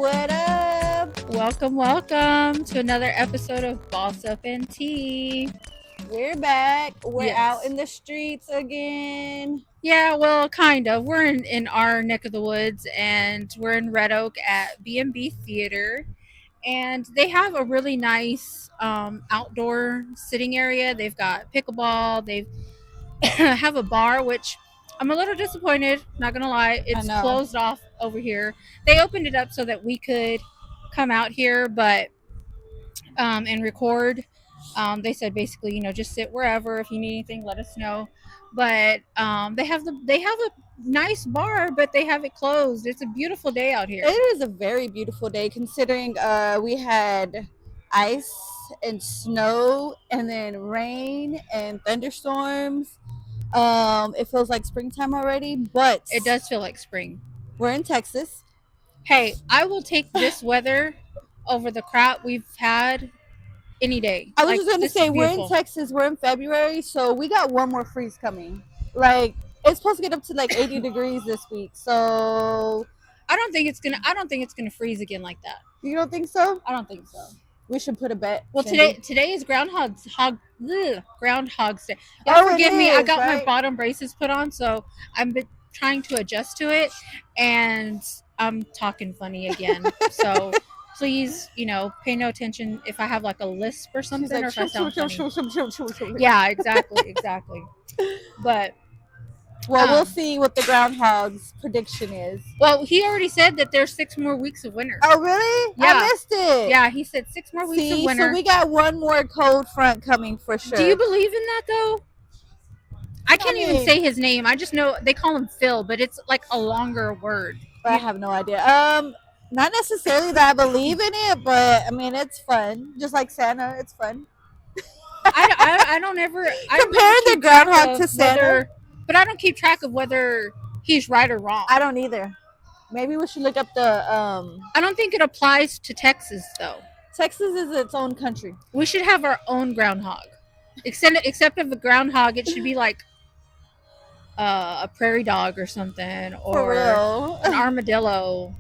What up? Welcome to another episode of Boss Up and Tea. We're back. We're Yes. out in the streets again. Yeah, well, kind of. We're in our neck of the woods, and we're in Red Oak at B&B Theater. And they have a really nice outdoor sitting area. They've got pickleball. They have a bar, which I'm a little disappointed, not going to lie. It's know. closed off over here. They opened it up so that we could come out here, but and record. They said basically, just sit wherever. If you need anything, let us know. But they have a nice bar, but they have it closed. It's a beautiful day out here. It is a very beautiful day considering we had ice and snow and then rain and thunderstorms. It feels like springtime already, but It does feel like spring. we're in Texas. Hey, I will take this weather over the crap we've had any day. I was just going to this say, is we're in beautiful. Texas. We're in February, so we got one more freeze coming. Like, it's supposed to get up to like 80 degrees this week. So I don't think it's gonna freeze again like that. you don't think so? I don't think so. We should put a bet. Well, Cindy. today is Groundhog's Day. Oh, Y'all forgive me. I is, got my right? bottom braces put on, so I'm been trying to adjust to it, and I'm talking funny again. So please, pay no attention if I have like a lisp or something, She's like, or if I sound funny. yeah. Yeah, exactly. But Well, we'll see what the groundhog's prediction is. well, he already said that there's 6 more weeks of winter. Oh, really? Yeah. I missed it. Yeah, he said 6 more weeks of See, winter. so we got one more cold front coming for sure. Do you believe in that though? I can't even mean- say his name. I just know they call him Phil, but it's like a longer word. I have no idea. Not necessarily that I believe in it, but I mean it's fun. Just like Santa, it's fun. I don't ever Compare the groundhog to Santa. But I don't keep track of whether he's right or wrong. I don't either. Maybe we should look up the I don't think it applies to Texas though. Texas is its own country. We should have our own groundhog. Except of a groundhog, it should be like a prairie dog or something, For or real. an armadillo,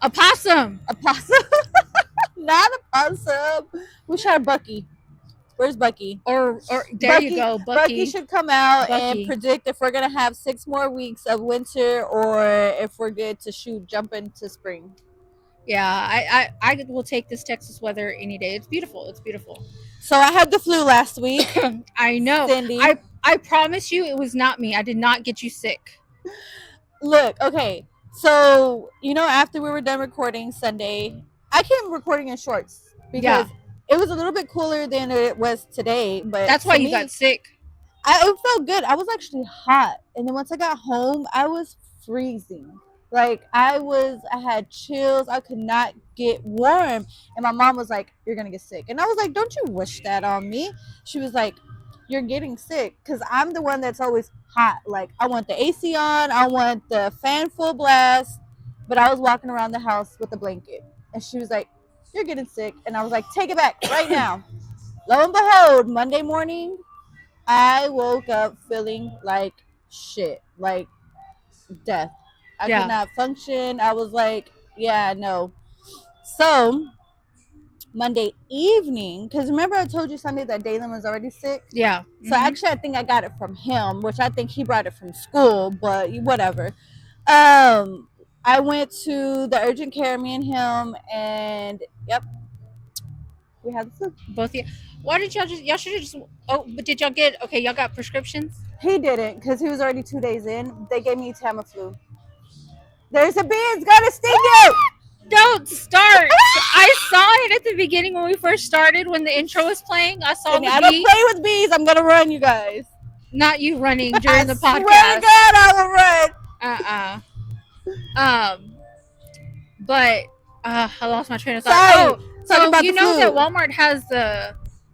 a possum. A possum. Not a possum. We should have Bucky. Where's Bucky? Or there you go, Bucky. Bucky should come out Bucky. and predict if we're gonna have 6 more weeks of winter or if we're good to jump into spring. Yeah, I will take this Texas weather any day. It's beautiful. So I had the flu last week. I know. Cindy. I promise you, it was not me. I did not get you sick. Look, okay. So after we were done recording Sunday, I came recording in shorts because it was a little bit cooler than it was today. But That's why to you me, got sick. it felt good. I was actually hot, and then once I got home, I was freezing. Like I had chills. I could not get warm, and my mom was like, "You're gonna get sick," and I was like, "Don't you wish that on me?" She was like, "You're getting sick," because I'm the one that's always hot. Like I want the AC on, I want the fan full blast, but I was walking around the house with a blanket, and she was like, "You're getting sick," and I was like, "Take it back right now." Lo and behold, Monday morning, I woke up feeling like shit, like death. I could not function. I was like, yeah, no. So Monday evening, because remember I told you Sunday that Dalen was already sick? Yeah. So actually I think I got it from him, which I think he brought it from school, but whatever. I went to the urgent care, me and him, and yep, we had the flu. Both of you. Why did y'all should have just, but did y'all y'all got prescriptions? He didn't, because he was already 2 days in. They gave me Tamiflu. There's a bee, it's gonna sting you! Don't start. I saw it at the beginning when we first started, when the intro was playing. I saw I the don't bee. play with bees. I'm gonna run, you guys. Not you running during the I podcast. swear to God, I will run. But I lost my train of thought. Sorry. Oh, Talking so about you the know flu. that Walmart has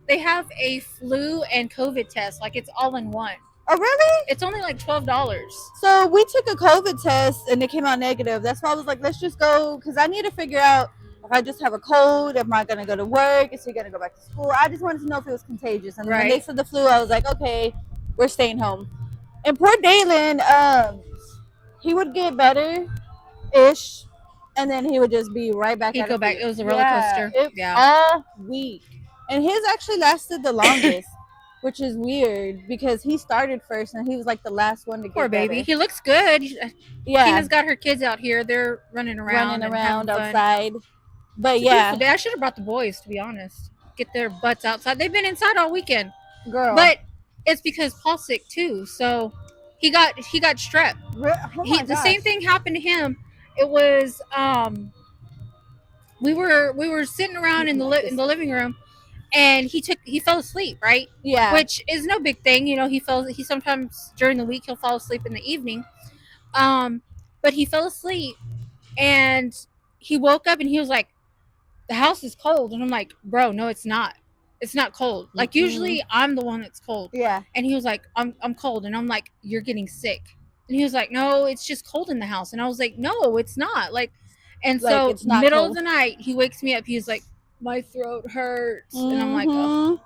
they have a flu and COVID test, like it's all in one. Oh, really? It's only like $12. So we took a COVID test and it came out negative. That's why I was like, let's just go, because I need to figure out if I just have a cold, am I going to go to work? Is he going to go back to school? I just wanted to know if it was contagious. And when they said the flu, I was like, okay, we're staying home. And poor Dalen, he would get better-ish. and then he would just be right back. He'd at go it back. for- It was a roller coaster. Yeah. all week, and his actually lasted the longest, which is weird because he started first and he was like the last one to get Poor baby. better. He looks good. Yeah, Tina's got her kids out here. They're running around and having fun. outside. But It's a beautiful day. I should have brought the boys, to be honest. Get their butts outside. They've been inside all weekend. girl. But it's because Paul's sick too. So he got strep. Oh The same thing happened to him. It was we were sitting around in the living room, and he fell asleep, right? Yeah. Which is no big thing, you know. He sometimes during the week he'll fall asleep in the evening. But he fell asleep, and he woke up and he was like, "The house is cold," and I'm like, "Bro, no, it's not. It's not cold. Like usually I'm the one that's cold." Yeah. And he was like, I'm cold. And I'm like, "You're getting sick." And he was like, "No, it's just cold in the house." And I was like, "No, it's not." Like, and Like, so it's not middle cold. of the night, he wakes me up. He's like, "My throat hurts." And I'm like, "Oh."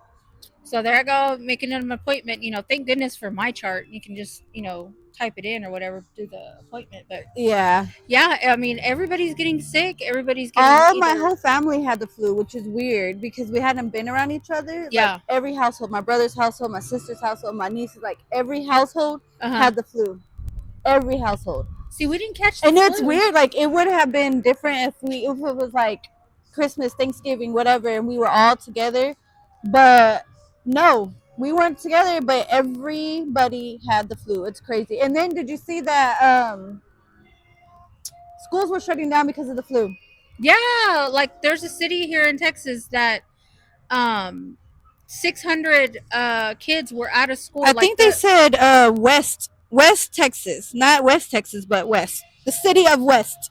So there I go, making an appointment. You know, thank goodness for my chart. You can just, you know, type it in or whatever, do the appointment. But yeah, I mean, everybody's getting sick. Everybody's getting my whole family had the flu, which is weird because we hadn't been around each other. Yeah. Like, every household, my brother's household, my sister's household, my niece's, like every household had the flu. Every household. See, we didn't catch the and flu. It's weird. Like, it would have been different if it was like Christmas, Thanksgiving, whatever, and we were all together. But no, we weren't together. But everybody had the flu. It's crazy. And then did you see that schools were shutting down because of the flu? Yeah, like there's a city here in Texas that 600 kids were out of school. I think they said West Texas, not West Texas, but West, the city of West.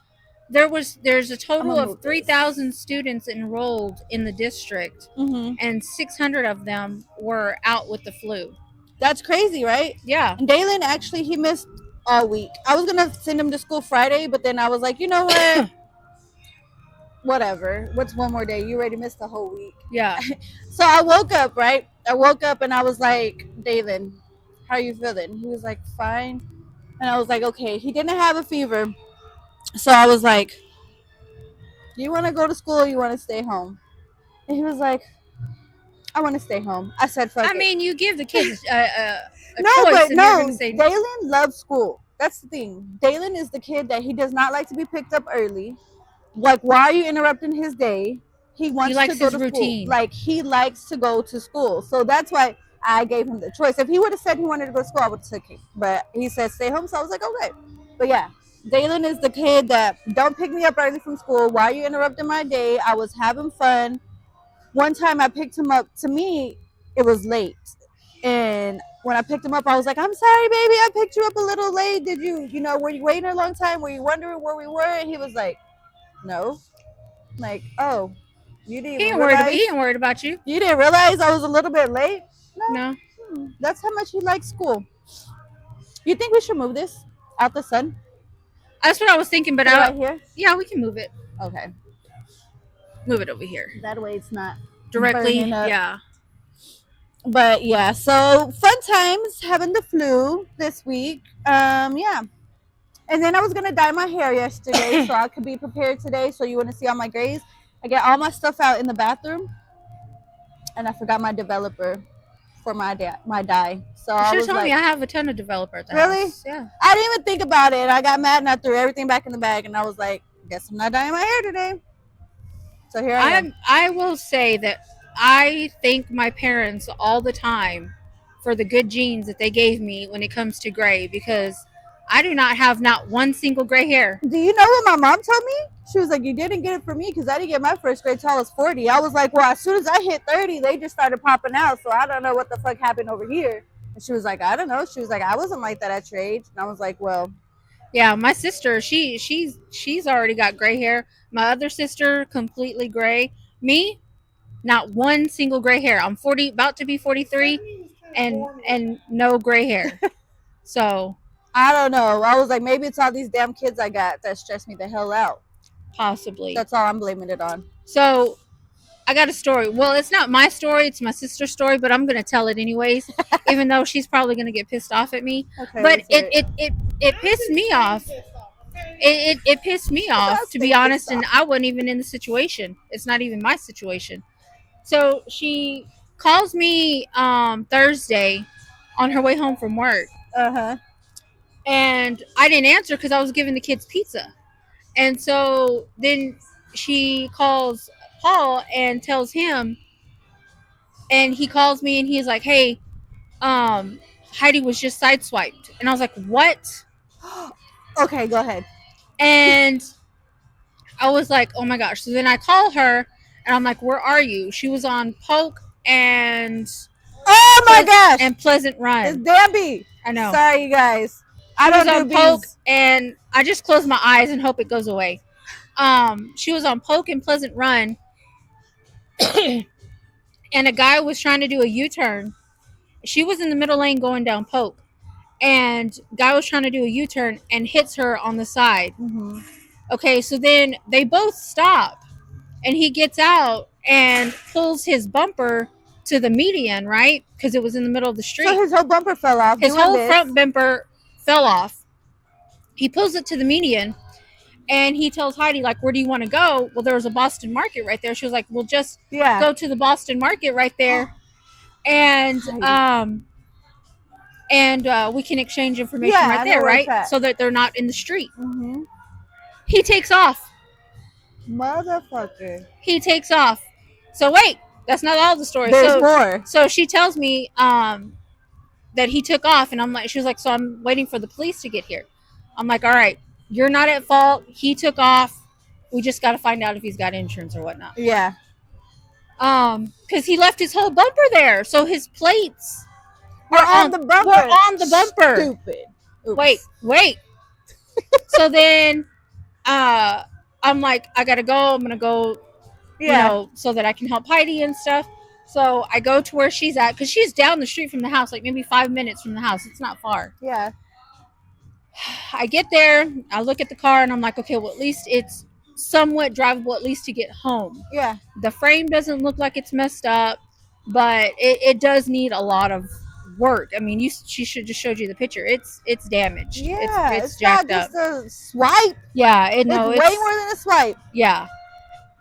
There's a total of 3,000 students enrolled in the district, and 600 of them were out with the flu. That's crazy, right? Yeah. And Dalen, actually, he missed all week. I was gonna send him to school Friday, but then I was like, you know what? Whatever. What's one more day? You already missed the whole week. Yeah. So I woke up, right? I woke up and I was like, Dalen, how are you feeling? He was like, fine. And I was like, okay. He didn't have a fever. So I was like, do you want to go to school or you want to stay home? And he was like, I want to stay home. I said, fuck it. I mean, you give the kids a no, choice, but and no, you're gonna say Dalen loves school. That's the thing. Dalen is the kid that he does not like to be picked up early. Like, why are you interrupting his day? He wants likes to go his to routine. school. Like, he likes to go to school. So that's why I gave him the choice. If he would have said he wanted to go to school, I would have took him. But he said stay home, so I was like, okay. But yeah, Dalen is the kid that don't pick me up early from school. Why are you interrupting my day? I was having fun. One time I picked him up. To me, it was late. And when I picked him up, I was like, I'm sorry, baby. I picked you up a little late. Did you, were you waiting a long time? Were you wondering where we were? And he was like, no. I'm like, oh, you didn't he realize? He ain't worried about you. You didn't realize I was a little bit late? No. That's how much he likes school. You think we should move this out the sun? That's what I was thinking, but right here? Yeah, we can move it. Okay. Move it over here. That way it's not directly. burning up. Yeah. But yeah, so fun times having the flu this week. Yeah. And then I was gonna dye my hair yesterday so I could be prepared today. So you want to see all my grays? I get all my stuff out in the bathroom, and I forgot my developer for my dye. So You I should was have told me. like, I have a ton of developer at the Really? house. Yeah. I didn't even think about it. I got mad and I threw everything back in the bag, and I was like, guess I'm not dyeing my hair today. So here I am. I will say that I thank my parents all the time for the good genes that they gave me when it comes to gray, because I do not have not one single gray hair. Do you know what my mom told me? She was like, you didn't get it for me because I didn't get my first gray till I was 40. I was like, well, as soon as I hit 30, they just started popping out. So I don't know what the fuck happened over here. And she was like, I don't know. She was like, I wasn't like that at your age. And I was like, well. Yeah, my sister, she's already got gray hair. My other sister, completely gray. Me, not one single gray hair. I'm about to be 43, and no gray hair. So I don't know. I was like, maybe it's all these damn kids I got that stress me the hell out. Possibly. That's all I'm blaming it on. So I got a story. Well, it's not my story. It's my sister's story, but I'm going to tell it anyways, even though she's probably going to get pissed off at me. Okay, but it pissed me off. It pissed me off, That's to be honest, and I wasn't even in the situation. It's not even my situation. So she calls me Thursday on her way home from work, Uh-huh. and I didn't answer because I was giving the kids pizza. And so then she calls Paul and tells him, and he calls me and he's like, "Hey, Heidi was just sideswiped," and I was like, "What?" Okay, go ahead. And I was like, "Oh my gosh!" So then I call her and I'm like, "Where are you?" She was on Polk and Oh my gosh! and Pleasant It's Run. Danby. I know. Sorry, you guys. I She was don't on do Polk, bees. and I just close my eyes and hope it goes away. She was on Polk and Pleasant Run, and a guy was trying to do a U-turn. She was in the middle lane going down Polk, and guy was trying to do a U-turn and hits her on the side. Mm-hmm. Okay, so then they both stop, and he gets out and pulls his bumper to the median, right? Because it was in the middle of the street. So his whole bumper fell off. His doing whole this. front bumper fell off. He pulls it to the median, and he tells Heidi, like, "Where do you want to go?" Well, there was a Boston Market right there. She was like, "Well, just Yeah. go to the Boston Market right there, and we can exchange information Yeah, I right know there, where it's right? at. So that they're not in the street." Mm-hmm. He takes off. Motherfucker. He takes off. So wait, that's not all the story. There's more. So she tells me that he took off, and I'm like, she was like, "So I'm waiting for the police to get here." I'm like, "All right, you're not at fault. He took off. We just got to find out if he's got insurance or whatnot." Yeah. Because he left his whole bumper there, so his plates We're on the bumper. We're on the bumper. Stupid. Oops. Wait. So then, I'm like, I gotta go. I'm gonna go, so that I can help Heidi and stuff. So I go to where she's at because she's down the street from the house, like maybe 5 minutes from the house. It's not far. Yeah. I get there, I look at the car, and I'm like, okay, well, at least it's somewhat drivable, at least to get home. Yeah. The frame doesn't look like it's messed up, but it does need a lot of work. I mean, she should just showed you the picture. It's damaged. Yeah. It's jacked not up. just a swipe. Yeah, It's way more than a swipe. Yeah.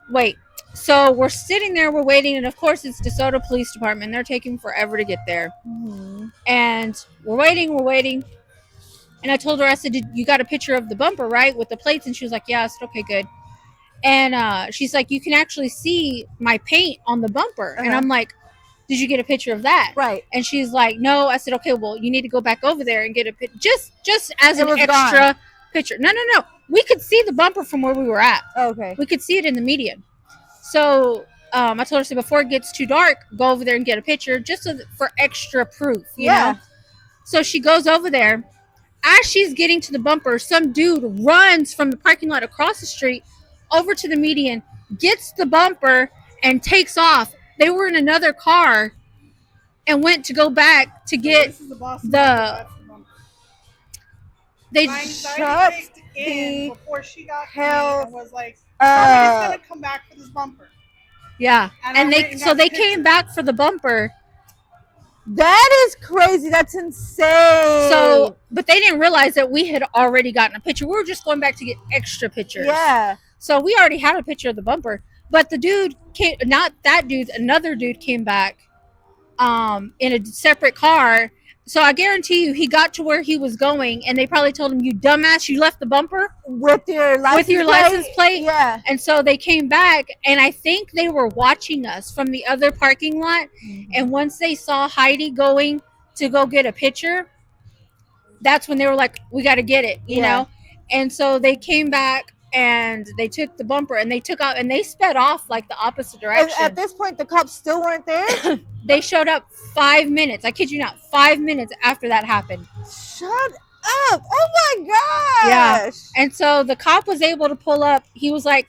Wait. So we're sitting there, we're waiting, and of course it's DeSoto Police Department. They're taking forever to get there. Mm-hmm. And we're waiting. And I told her, I said, you got a picture of the bumper, right? With the plates? And she was like, yeah. I said, okay, good. And she's like, you can actually see my paint on the bumper. And I'm like, did you get a picture of that? Right. And she's like, no. I said, okay, well, you need to go back over there and get a picture. Just as an extra gone. picture. No. We could see the bumper from where we were at. Okay. We could see it in the median. So I told her, so before it gets too dark, go over there and get a picture just for extra proof, you know? So she goes over there. As she's getting to the bumper, some dude runs from the parking lot across the street over to the median, gets the bumper, and takes off. They were in another car and went to go back to get they shut in before she got hell and was like, somebody's gonna come back for this bumper. Yeah. And they came back for the bumper. That is crazy. That's insane. So, but they didn't realize that we had already gotten a picture. We were just going back to get extra pictures. Yeah. So we already had a picture of the bumper. But the dude came, not that dude, another dude came back in a separate car. So I guarantee you he got to where he was going, and they probably told him, you dumbass, you left the bumper with your license plate. Yeah. And so they came back, and I think they were watching us from the other parking lot. Mm-hmm. And once they saw Heidi going to go get a picture, that's when they were like, we got to get it, you know? And so they came back and they took the bumper and they took out and they sped off like the opposite direction. And at this point, the cops still weren't there? They showed up 5 minutes. I kid you not, 5 minutes after that happened. Shut up. Oh my gosh. Yeah. And so the cop was able to pull up. He was like,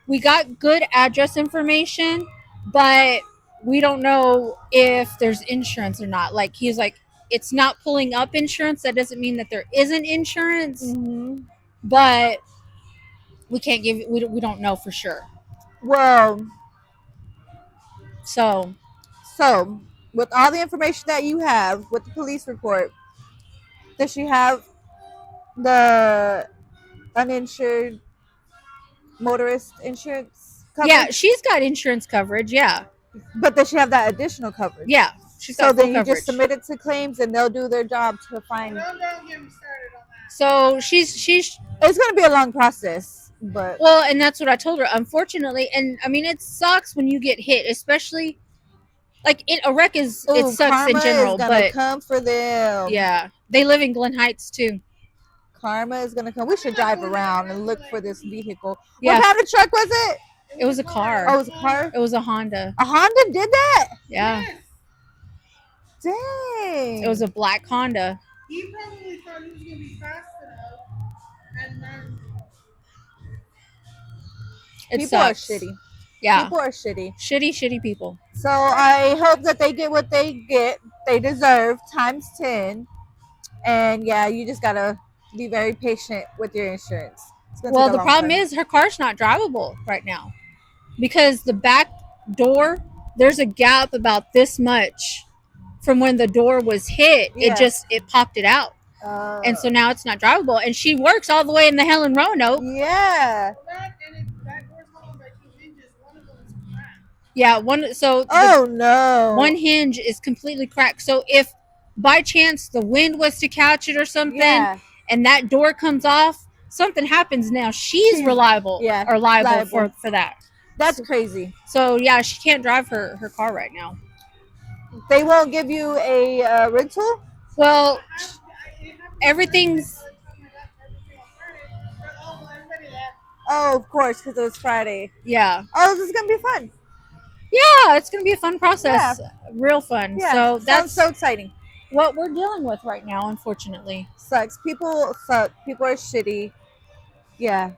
we got good address information, but we don't know if there's insurance or not. Like, he's like, it's not pulling up insurance. That doesn't mean that there isn't insurance. Mm-hmm. But we can't give, we don't know for sure. Well, so with all the information that you have with the police report, does she have the uninsured motorist insurance coverage? Yeah, she's got insurance coverage. Yeah, But does she have that additional coverage? yeah, she's So got then full you coverage. just submit it to claims and they'll do their job to find. Don't get me started on that. So she's It's going to be a long process, but well, and that's what I told her. Unfortunately, and I mean, it sucks when you get hit, especially like a wreck it sucks karma in general. is gonna But come for them. yeah, they live in Glen Heights too. Karma is gonna come. We should drive around and look for this vehicle. Yeah. What kind of truck was it? It was a car. Oh, it was a car. It was a Honda. A Honda did that? Yeah, Yes. Dang. it was a black Honda. He probably thought he was gonna be fast enough, and then It People sucks. are shitty. Yeah, People are shitty. shitty people. So I hope that they get what they deserve times 10. And yeah, you just gotta be very patient with your insurance. It's gonna Well, take a the long problem time. is her car's not drivable right now because the back door, there's a gap about this much from when the door was hit. Yeah. It popped it out. And so now it's not drivable. And she works all the way in the Helen Roanoke. yeah. that door's holding by 2 hinges. One of them is cracked. Yeah, Oh no. one hinge is completely cracked. So if by chance the wind was to catch it or something Yeah. and that door comes off, something happens now. She's reliable yeah, or liable liable. for that. That's crazy. So yeah, she can't drive her car right now. They won't give you a rental? Well, It happened everything's every time I got everything on Friday. But, oh, well, everybody left. Oh, of course, because it was Friday. yeah. Oh, this is gonna be fun. Yeah, it's gonna be a fun process. Real fun. Yeah. So sounds that's so exciting. what we're dealing with right now, unfortunately. Sucks. People suck. People are shitty. Yeah.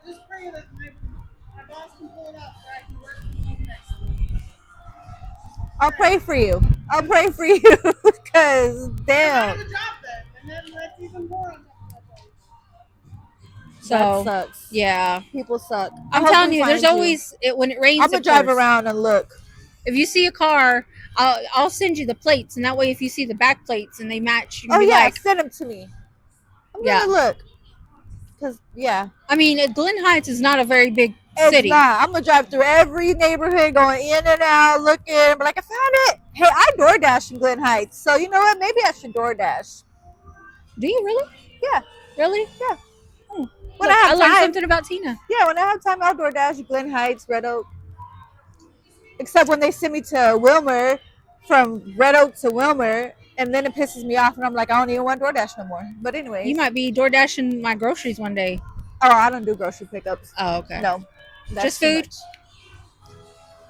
Just pray that my boss can pull it up so I can work from home next week. I'll pray for you. I'll pray for you because I damn. have a job then, and then that's even more on top of that place. So That sucks. yeah. People suck. I I'm hope telling we you, there's find always when it rains. I'm gonna of drive course. around and look. If you see a car, I'll send you the plates, and that way, if you see the back plates and they match, you can Oh be yeah, like, send them to me. I'm Yeah. gonna look. Cause yeah, I mean, Glen Heights is not a very big it's city. not. I'm gonna drive through every neighborhood, going in and out, looking. But like, I found it. Hey, I DoorDash in Glen Heights, so you know what? Maybe I should DoorDash. Do you really? Yeah. Really? Yeah. Hmm. When Look, I have learned time. something about Tina. Yeah, when I have time, I'll DoorDash Glen Heights, Red Oak. Except when they send me to Wilmer, from Red Oak to Wilmer, and then it pisses me off, and I'm like, I don't even want DoorDash no more. But anyways, You might be door dashing my groceries one day. oh, I don't do grocery pickups. Oh, okay. No, that's Just too food? much.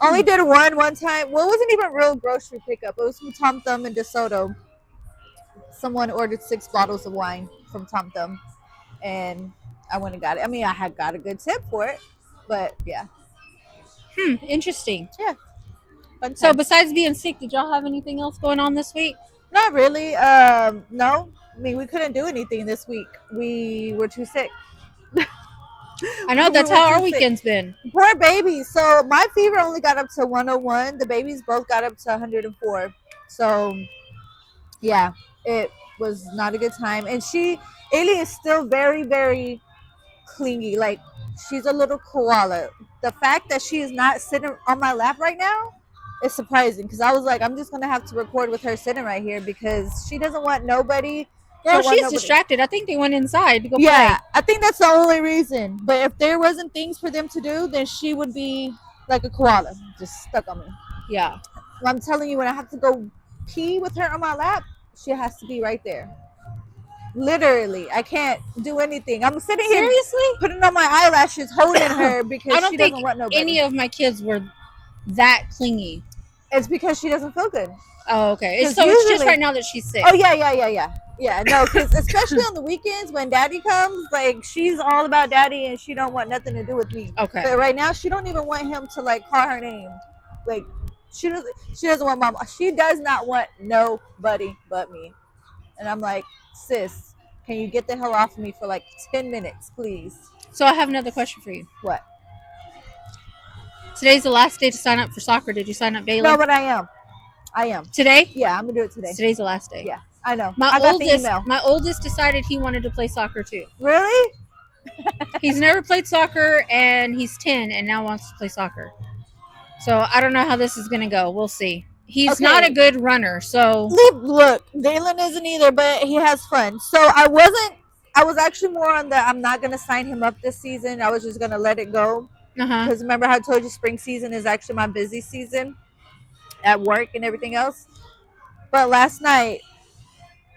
Only did one time. Well, it wasn't even real grocery pickup. It was from Tom Thumb in DeSoto. Someone ordered 6 bottles of wine from Tom Thumb, and I went and got it. I mean, I had got a good tip for it, but yeah. Interesting. Fun So time. besides being sick, did y'all have anything else going on this week? Not really. No. I mean, we couldn't do anything this week. We were too sick. I know We that's were how our too sick. weekend's been. Poor babies. So my fever only got up to 101. The babies both got up to 104. So yeah, it was not a good time. And Ailey is still very, very clingy. Like, she's a little koala. The fact that she is not sitting on my lap right now is surprising, because I was like, I'm just gonna have to record with her sitting right here because she doesn't want nobody. Girl, don't want she's nobody. distracted. I think they went inside to go Yeah, play. I think that's the only reason. But if there wasn't things for them to do, then she would be like a koala, just stuck on me. Yeah. I'm telling you, when I have to go pee with her on my lap, she has to be right there. Literally, I can't do anything. I'm sitting here Seriously? putting on my eyelashes, holding her because I don't she think doesn't want nobody. any of my kids were that clingy. It's because she doesn't feel good. Oh, okay. 'Cause So it's just usually- right now that she's sick. Oh yeah. No, because especially on the weekends when Daddy comes, like, she's all about Daddy and she don't want nothing to do with me. Okay. But right now, she don't even want him to like call her name. Like, she doesn't want mom. She does not want nobody but me. And I'm like, sis, can you get the hell off of me for like 10 minutes, please? So I have another question for you. What? Today's the last day to sign up for soccer. Did you sign up, Bailey? No, but I am. Today? Yeah, I'm gonna do it today. Today's the last day. Yeah, I know. My I got the email. oldest decided he wanted to play soccer too. Really? He's never played soccer, and he's 10 and now wants to play soccer. So I don't know how this is going to go. We'll see. He's not a Okay. good runner, so Look, Dalen isn't either, but he has fun. So I was actually more on the I'm not gonna sign him up this season. I was just gonna let it go. uh-huh. Because remember how I told you spring season is actually my busy season at work and everything else. But last night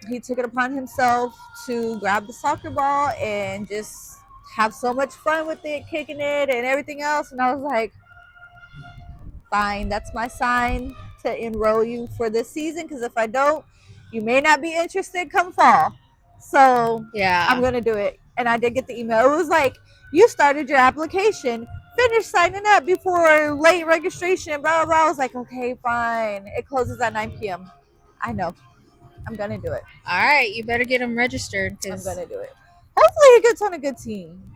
he took it upon himself to grab the soccer ball and just have so much fun with it, kicking it and everything else. And I was like, fine, that's my sign to enroll you for this season. Because if I don't, you may not be interested come fall. So Yeah. I'm gonna do it. And I did get the email. It was like, you started your application, finish signing up before late registration, blah blah blah. I was like, okay, fine. It closes at 9 p.m. I know. I'm gonna do it. All right, you better get him registered I'm 'cause gonna do it. Hopefully he gets on a good team.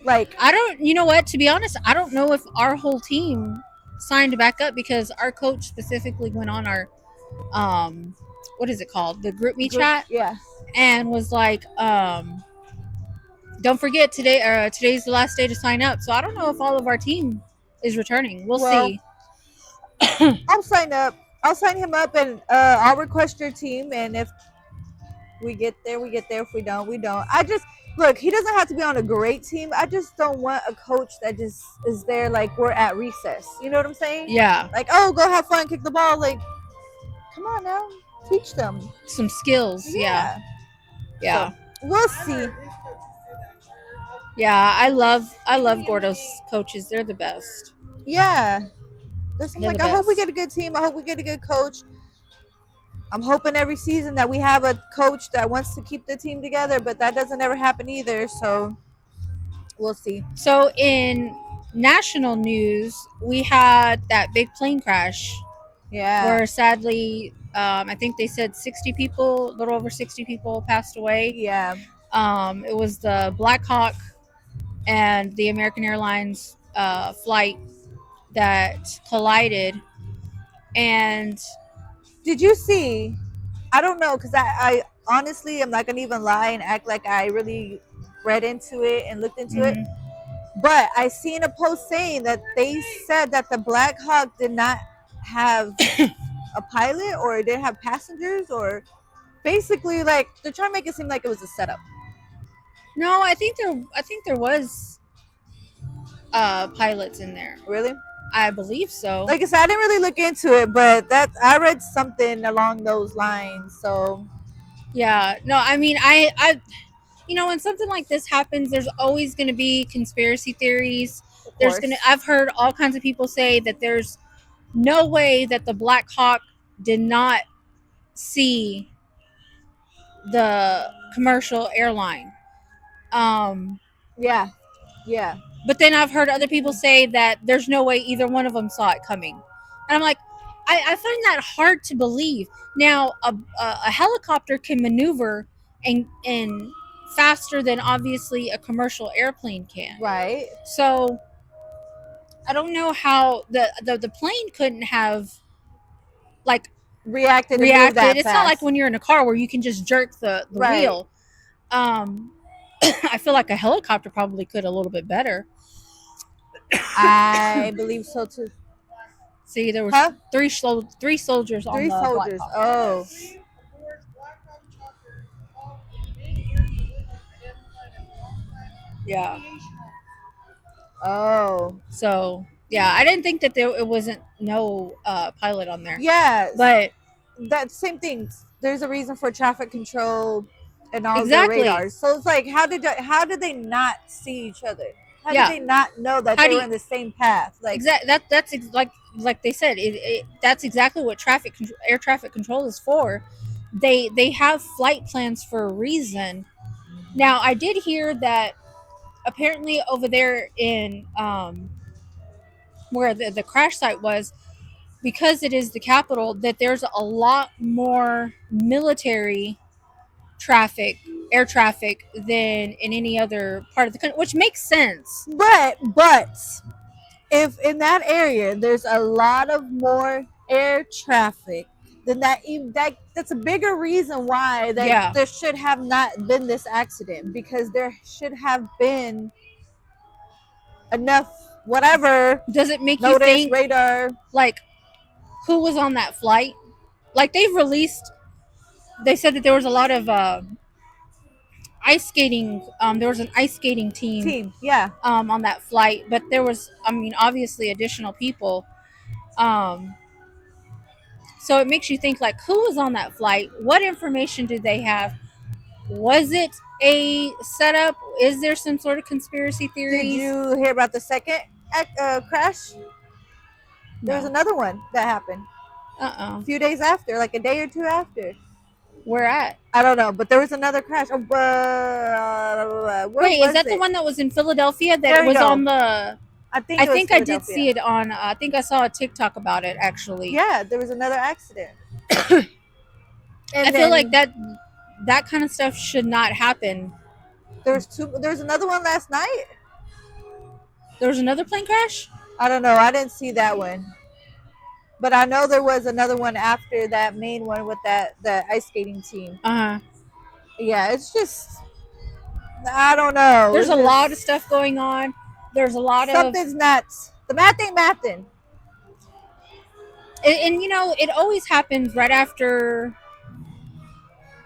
Like, I don't, you know what, to be honest, I don't know if our whole team signed back up because our coach specifically went on our what is it called? The group me chat yeah. and was like, don't forget today's the last day to sign up. So I don't know if all of our team is returning. We'll Well, see. I'll sign up. I'll sign him up and I'll request your team. And if we get there, we get there. If we don't, we don't. I just look. He doesn't have to be on a great team. I just don't want a coach that just is there like we're at recess. You know what I'm saying? Yeah, Like, oh, go have fun, kick the ball. Like, come on now, teach them. some skills. Yeah. So, we'll see. Yeah, I love Gordo's coaches. They're the best. Yeah. I'm They're like, the I hope we best. get a good team. I hope we get a good coach. I'm hoping every season that we have a coach that wants to keep the team together, but that doesn't ever happen either. So we'll see. So in national news, we had that big plane crash Yeah. where sadly, I think they said 60 people, a little over 60 people passed away. Yeah. It was the Black Hawk and the American Airlines flight that collided. And Did you see? I don't know because I honestly I'm not gonna even lie and act like I really read into it and looked into it. But I seen a post saying that they said that the Black Hawk did not have a pilot or it didn't have passengers or basically like they're trying to make it seem like it was a setup. no, I think there was pilots in there. Really? I believe so. Like I said, I didn't really look into it, but that I read something along those lines. So Yeah, no, I mean, I, you know, when something like this happens, there's always going to be conspiracy theories. course. I've heard all kinds of people say that there's no way that the Black Hawk did not see the commercial airline. Yeah. But then I've heard other people say that there's no way either one of them saw it coming. And I'm like, I find that hard to believe. Now, a helicopter can maneuver and faster than obviously a commercial airplane can. Right. So I don't know how the plane couldn't have like Reacted. To move that It's fast. not like when you're in a car where you can just jerk the Right. wheel. I feel like a helicopter probably could a little bit better. I believe so too. See, there was Huh? three soldiers on 3 the soldiers. Black Hawk. Oh. Towards Black Hawk Chopper, all many years ago, identified a alongside Yeah. aviation. Oh. So yeah, I didn't think that it wasn't no pilot on there. Yeah. But That same thing. There's a reason for traffic control and all Exactly. the radars. So it's like, how did they not see each other? How Yeah. did they not know that How they do were you- in the same path? Like, like they said, that's exactly what air traffic control is for. They have flight plans for a reason. Now, I did hear that apparently over there in where the crash site was, because it is the capital, that there's a lot more military air traffic than in any other part of the country, which makes sense. but if in that area there's a lot of more air traffic, then that's a bigger reason why that Yeah. there should have not been this accident, because there should have been enough whatever Does it make you notice think radar. like who was on that flight? Like they said that there was a lot of ice skating. There was an ice skating team Yeah, on that flight, but there was, I mean, obviously additional people. Um, so it makes you think like who was on that flight? What information did they have? Was it a setup? Is there some sort of conspiracy did theories? you hear about the second crash? There was No. another one that happened a few days after, like a day or two after. Where at? I don't know, but there was another crash. Where Wait, was is that it? the one that was in Philadelphia There that you was go. on the? I think I it was think I did Philadelphia. see it on. I think I saw a TikTok about it actually. Yeah, there was another accident. I feel like that kind of stuff should not happen. There's another one last night. There was another plane crash. I don't know. I didn't see that one, but I know there was another one after that main one with the ice skating team. Yeah, it's just, I don't know. There's a lot of stuff going on. There's a lot of something's nuts. The math ain't mathing. and you know it always happens right after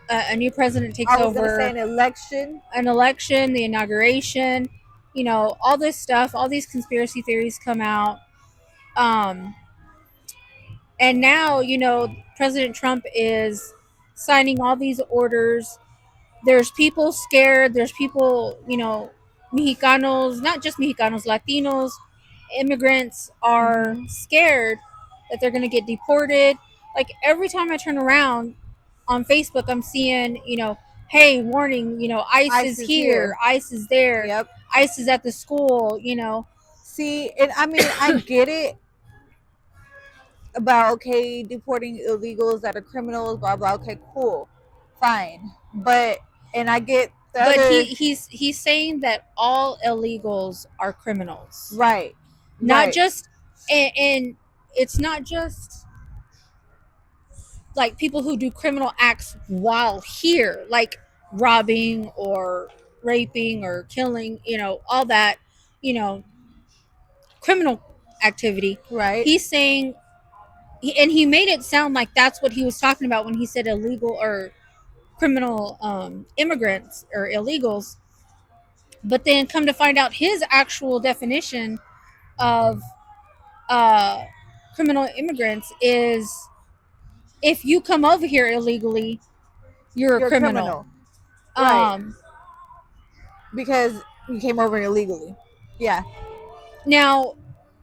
a new president takes I was gonna over, say an election, the inauguration, you know, all this stuff, all these conspiracy theories come out. And now, you know, President Trump is signing all these orders. There's people scared. There's people, you know, Mexicanos, not just Mexicanos, Latinos, immigrants are scared that they're going to get deported. Like every time I turn around on Facebook, I'm seeing, you know, hey, warning, you know, ICE is here, ICE is there, Yep. ICE is at the school, you know. See, and I mean, I get it about, okay, deporting illegals that are criminals, blah blah. Okay, cool, fine, but and I get the But other, he's saying that all illegals are criminals, right, not right. just and it's not just like people who do criminal acts while here, like robbing or raping or killing, you know, all that, you know, criminal activity. Right. He's saying, and he made it sound like that's what he was talking about when he said illegal or criminal immigrants or illegals. But then come to find out his actual definition of criminal immigrants is if you come over here illegally, you're a criminal. Right. Because you came over illegally. Yeah. Now,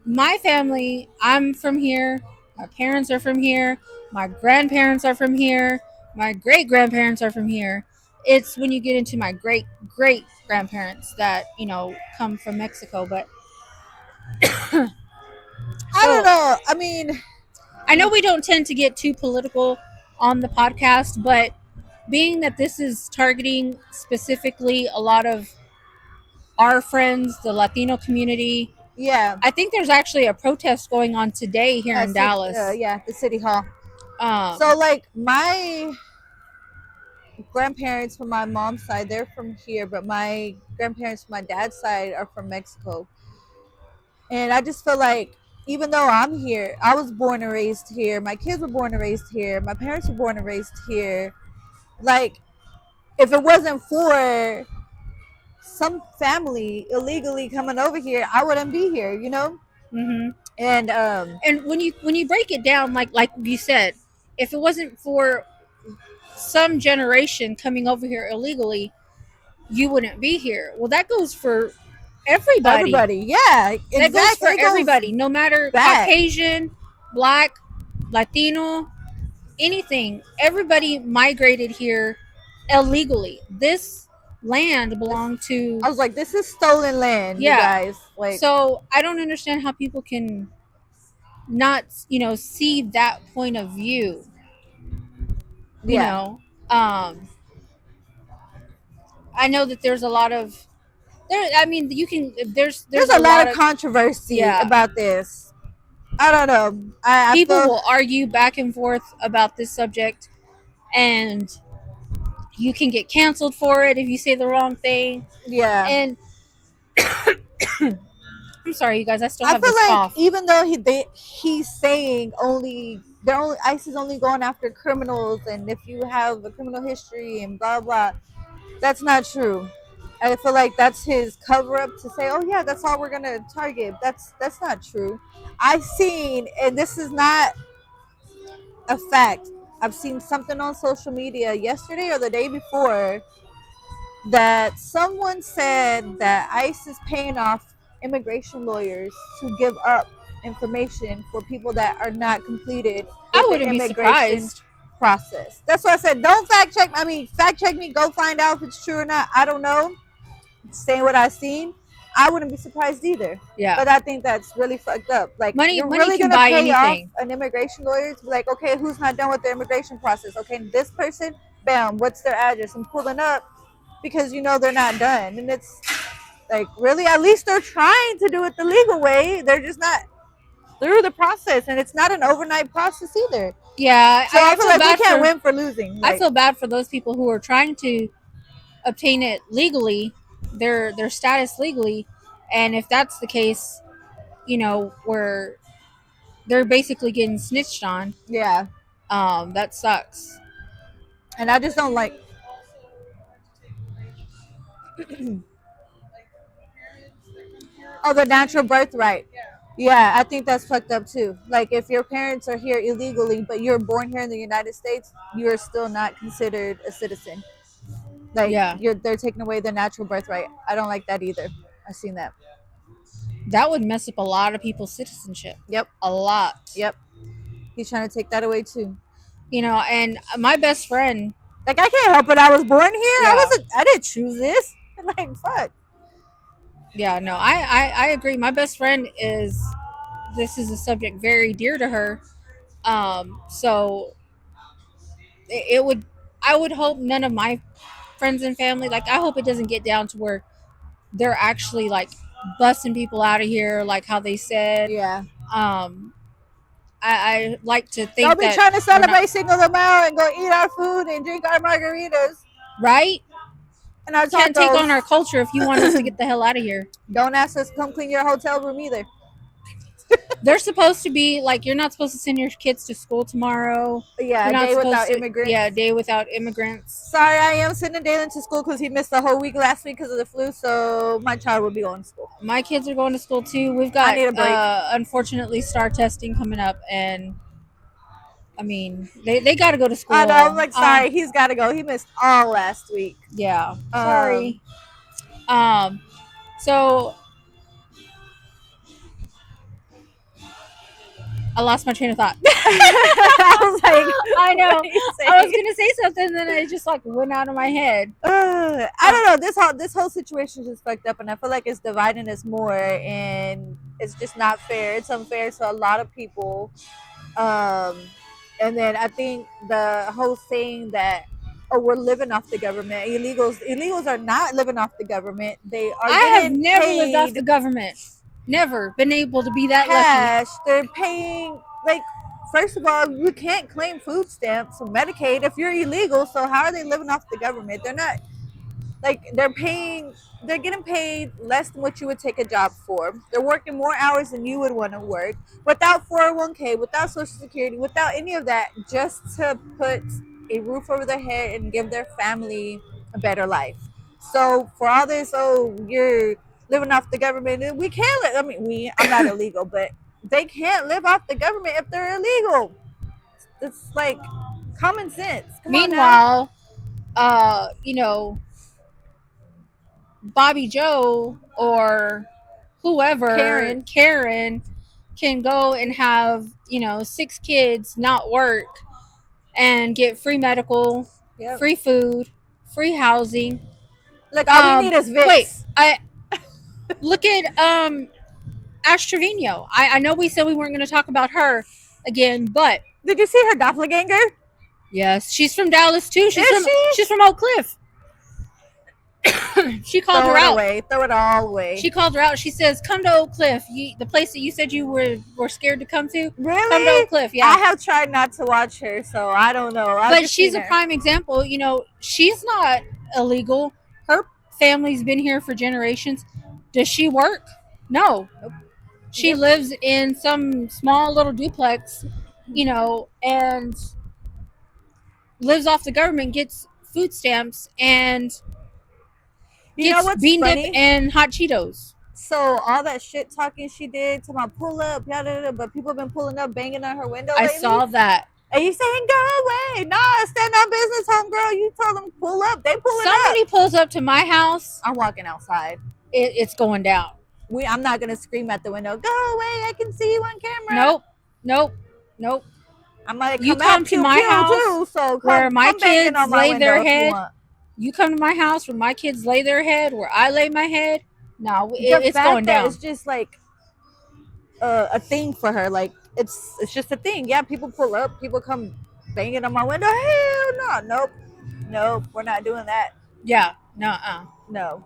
my family, I'm from here. My parents are from here. My grandparents are from here. My great grandparents are from here. It's when you get into my great great grandparents that, you know, come from Mexico. But I don't know. I mean, I know we don't tend to get too political on the podcast, but being that this is targeting specifically a lot of our friends, the Latino community, yeah. I think there's actually a protest going on today here in Dallas. Yeah, the city hall. So So like my grandparents from my mom's side, they're from here, but my grandparents from my dad's side are from Mexico. And I just feel like even though I'm here, I was born and raised here, my kids were born and raised here, my parents were born and raised here. Like, if it wasn't for some family illegally coming over here, I wouldn't be here, you know? hmm And and when you break it down, like you said, if it wasn't for some generation coming over here illegally, you wouldn't be here. Well, that goes for everybody. yeah, exactly. That goes for It everybody, no matter back. Caucasian, Black, Latino, anything. Everybody migrated here illegally. This land belonged to. I was like, this is stolen land, Yeah. you guys. Like, So I don't understand how people can not, you know, see that point of view. You yeah. know, I know that there's a lot of there. I mean, you can there's There's a lot of controversy Yeah. about this. I don't know. I People feel will argue back and forth about this subject, and you can get canceled for it if you say the wrong thing. yeah. And I'm sorry, you guys, I still I have feel this like cough. even though he's saying ICE is only going after criminals, and if you have a criminal history and blah blah, that's not true. I feel like that's his cover up to say, oh yeah, that's all we're gonna target. That's not true. I've seen, and this is not a fact. I've seen something on social media yesterday or the day before that someone said that ICE is paying off immigration lawyers to give up information for people that are not completed I with the wouldn't be immigration surprised. process. That's why I said don't fact check. I mean, fact check me, go find out if it's true or not. I don't know. Saying what I've seen, I wouldn't be surprised either. Yeah. But I think that's really fucked up. Like, Money you're really can gonna buy pay off anything. an immigration lawyer to be like, okay, who's not done with the immigration process? Okay, this person, bam, what's their address? I'm pulling up because you know they're not done. And it's like, really, at least they're trying to do it the legal way. They're just not through the process, and it's not an overnight process either. Yeah, So I feel feel like we bad can't for win for losing. I Like, feel bad for those people who are trying to obtain it legally, their status legally, and if that's the case, where they're basically getting snitched on, yeah, that sucks. and I just don't like. Also want to take away like parents that come here. Oh, the natural birthright. Yeah. Yeah, I think that's fucked up too. Like, if your parents are here illegally, but you're born here in the United States, you're still not considered a citizen. Like, Yeah, they're taking away the natural birthright. I don't like that either. I've seen that. that would mess up a lot of people's citizenship. Yep, A lot. yep. He's trying to take that away too. And my best friend, Like, I can't help it. I was born here. Yeah. I didn't choose this. Like, fuck. yeah, no, I agree. My best friend this is a subject very dear to her. So it would, I would hope none of my friends and family, like, I hope it doesn't get down to where they're actually like busting people out of here, like how they said. Yeah. I like to think Don't be that trying to we're not- celebrate Cinco de Mayo and go eat our food and drink our margaritas right? and our You can't take tacos. on our culture if you want us to get the hell out of here. Don't ask us to come clean your hotel room either. They're supposed to be like, you're not supposed to send your kids to school tomorrow. Yeah, You're a not day supposed without to- immigrants. Yeah, day without immigrants. Sorry, I am sending Dalen to school because he missed the whole week last week because of the flu. So my child will be going to school. My kids are going to school too. We've got, need a break. unfortunately, STAR testing coming up, and I mean, they got to go to school. I know. I'm like, sorry, he's got to go. He missed all last week. Yeah, sorry. So I lost my train of thought. I was like, I know. what are you I was saying? gonna say something, then it just like went out of my head. I don't know. This whole situation is just fucked up, and I feel like it's dividing us more, and it's just not fair. It's unfair to a lot of people. And then I think the whole saying that, oh, we're living off the government. Illegals are not living off the government. They are. I have getting never paid lived off the government. Never been able to be that lucky. cash. They're paying, like, first of all, you can't claim food stamps or Medicaid if you're illegal. So how are they living off the government? They're not, like, they're getting paid less than what you would take a job for. They're working more hours than you would want to work without 401k, without Social Security, without any of that, just to put a roof over their head and give their family a better life. So for all this, oh, you're living off the government, we can't live. I mean, I'm not illegal, but they can't live off the government if they're illegal. It's like common sense. Come on now. Meanwhile, Bobby Joe or whoever, Karen can go and have, 6 kids, not work, and get free medical, Yep. free food, free housing. Look, all we need is Vicks. Wait, look at Ash Trevino. I know we said we weren't going to talk about her again, but Did you see her doppelganger? yes, she's from Dallas too. Is she? She's from Oak Cliff. she called Throw her it out. away. Throw it all away. She called her out. She says, "Come to Oak Cliff, the place that you said you were scared to come to. Come to Really? Oak Cliff." I Yeah, have tried not to watch her, so I don't know. I've but just she's seen a her. prime example. You know, she's not illegal. Her family's been here for generations. Does she work? No. Nope. She Yep. lives in some small little duplex, you know, and lives off the government, gets food stamps, and You know gets what's bean dip funny? and hot Cheetos. So all that shit talking she did to my pull up, yada, yada, but people been pulling up, banging on her window. I lately. saw that. And you saying go away? Nah, stand on business, homegirl. You told them pull up. They pulling Somebody up. pulls up to my house, I'm walking outside. it's going down. I'm not gonna scream at the window. Go away! I can see you on camera. Nope, nope, nope. I'm like, You come come out, to pew, my pew, house too, so where my come banging kids on my lay window their if you head. want. You come to my house where my kids lay their head, where I lay my head. No, The it's fact going that down. It's just like a thing for her. Like it's just a thing. Yeah, people pull up, people come banging on my window. Hell no, nope. We're not doing that. Yeah, nuh-uh. No.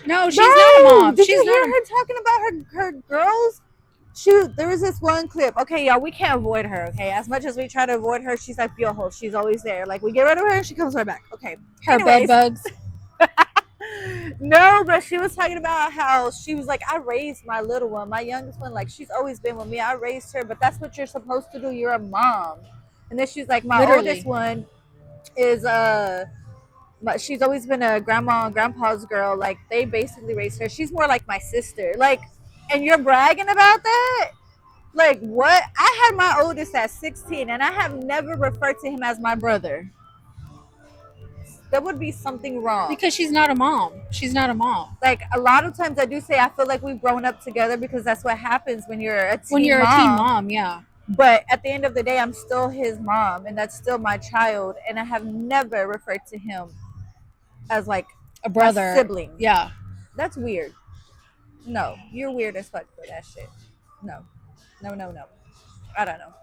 No, she's not a mom. Did She's you hear not. her talking about her girls? There was this one clip. Okay, y'all, we can't avoid her. Okay, as much as we try to avoid her, she's like Bill Holt. She's always there. Like we get rid of her, and she comes right back. Okay. Her Anyways. bed bugs. No, but she was talking about how she was like, I raised my little one, my youngest one. Like she's always been with me. I raised her, but that's what you're supposed to do. You're a mom. And then she's like, my Literally. oldest one is she's always been a grandma and grandpa's girl. Like they basically raised her. She's more like my sister. Like, and you're bragging about that? Like what? I had my oldest at 16 and I have never referred to him as my brother. There would be something wrong. Because she's not a mom. She's not a mom. Like a lot of times I do say I feel like we've grown up together because that's what happens when you're a teen When you're mom. a teen mom, yeah. But at the end of the day, I'm still his mom and that's still my child. And I have never referred to him as like A brother. a sibling. Yeah. That's weird. No, you're weird as fuck for that shit. No. I don't know.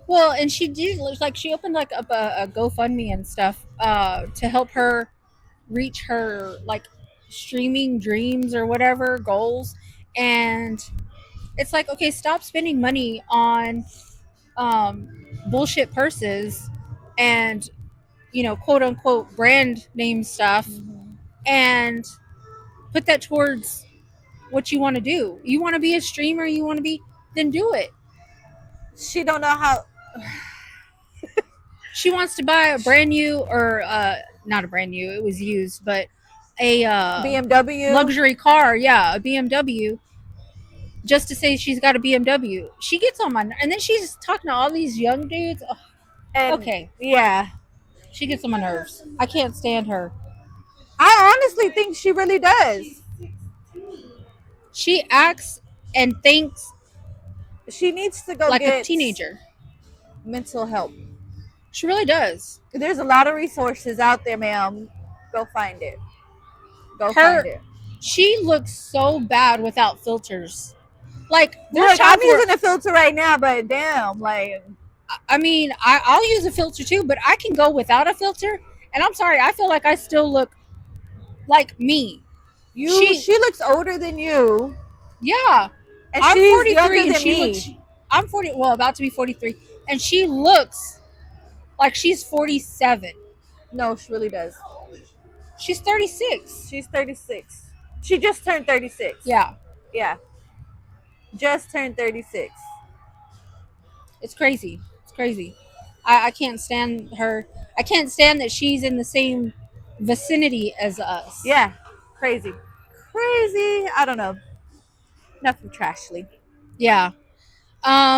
Well, and she did, like, she opened like up a GoFundMe and stuff to help her reach her like streaming dreams or whatever goals. And it's like, okay, stop spending money on bullshit purses and, you know, quote unquote brand name stuff, and put that towards what you want to do. You want to be a streamer, then do it. She don't know how. She wants to buy a brand new, or not a brand new, it was used, but a BMW luxury car. Yeah, a BMW. Just to say she's got a BMW. She gets on my, and then she's talking to all these young dudes. Ugh, and, okay, Yeah. she gets on my nerves. I can't stand her. I honestly think she really does. She acts and thinks She needs to go like get a teenager. mental help. She really does. There's a lot of resources out there, ma'am. Go find it. Go Her- find it. She looks so bad without filters. Like, there's Look, I'm times where- using a filter right now, but damn, like I mean, I'll use a filter too, but I can go without a filter. And I'm sorry, I feel like I still look like me. she looks older than you, Yeah, and I'm she's 43 younger and than she me. looks. I'm 40. Well, about to be 43, and she looks like she's 47. No, she really does. She's 36. She's 36. She just turned 36. Yeah, Yeah. Just turned 36. it's crazy. It's crazy. I can't stand her. I can't stand that she's in the same vicinity as us. Yeah. Crazy. Crazy. I don't know. Nothing trashly. Yeah.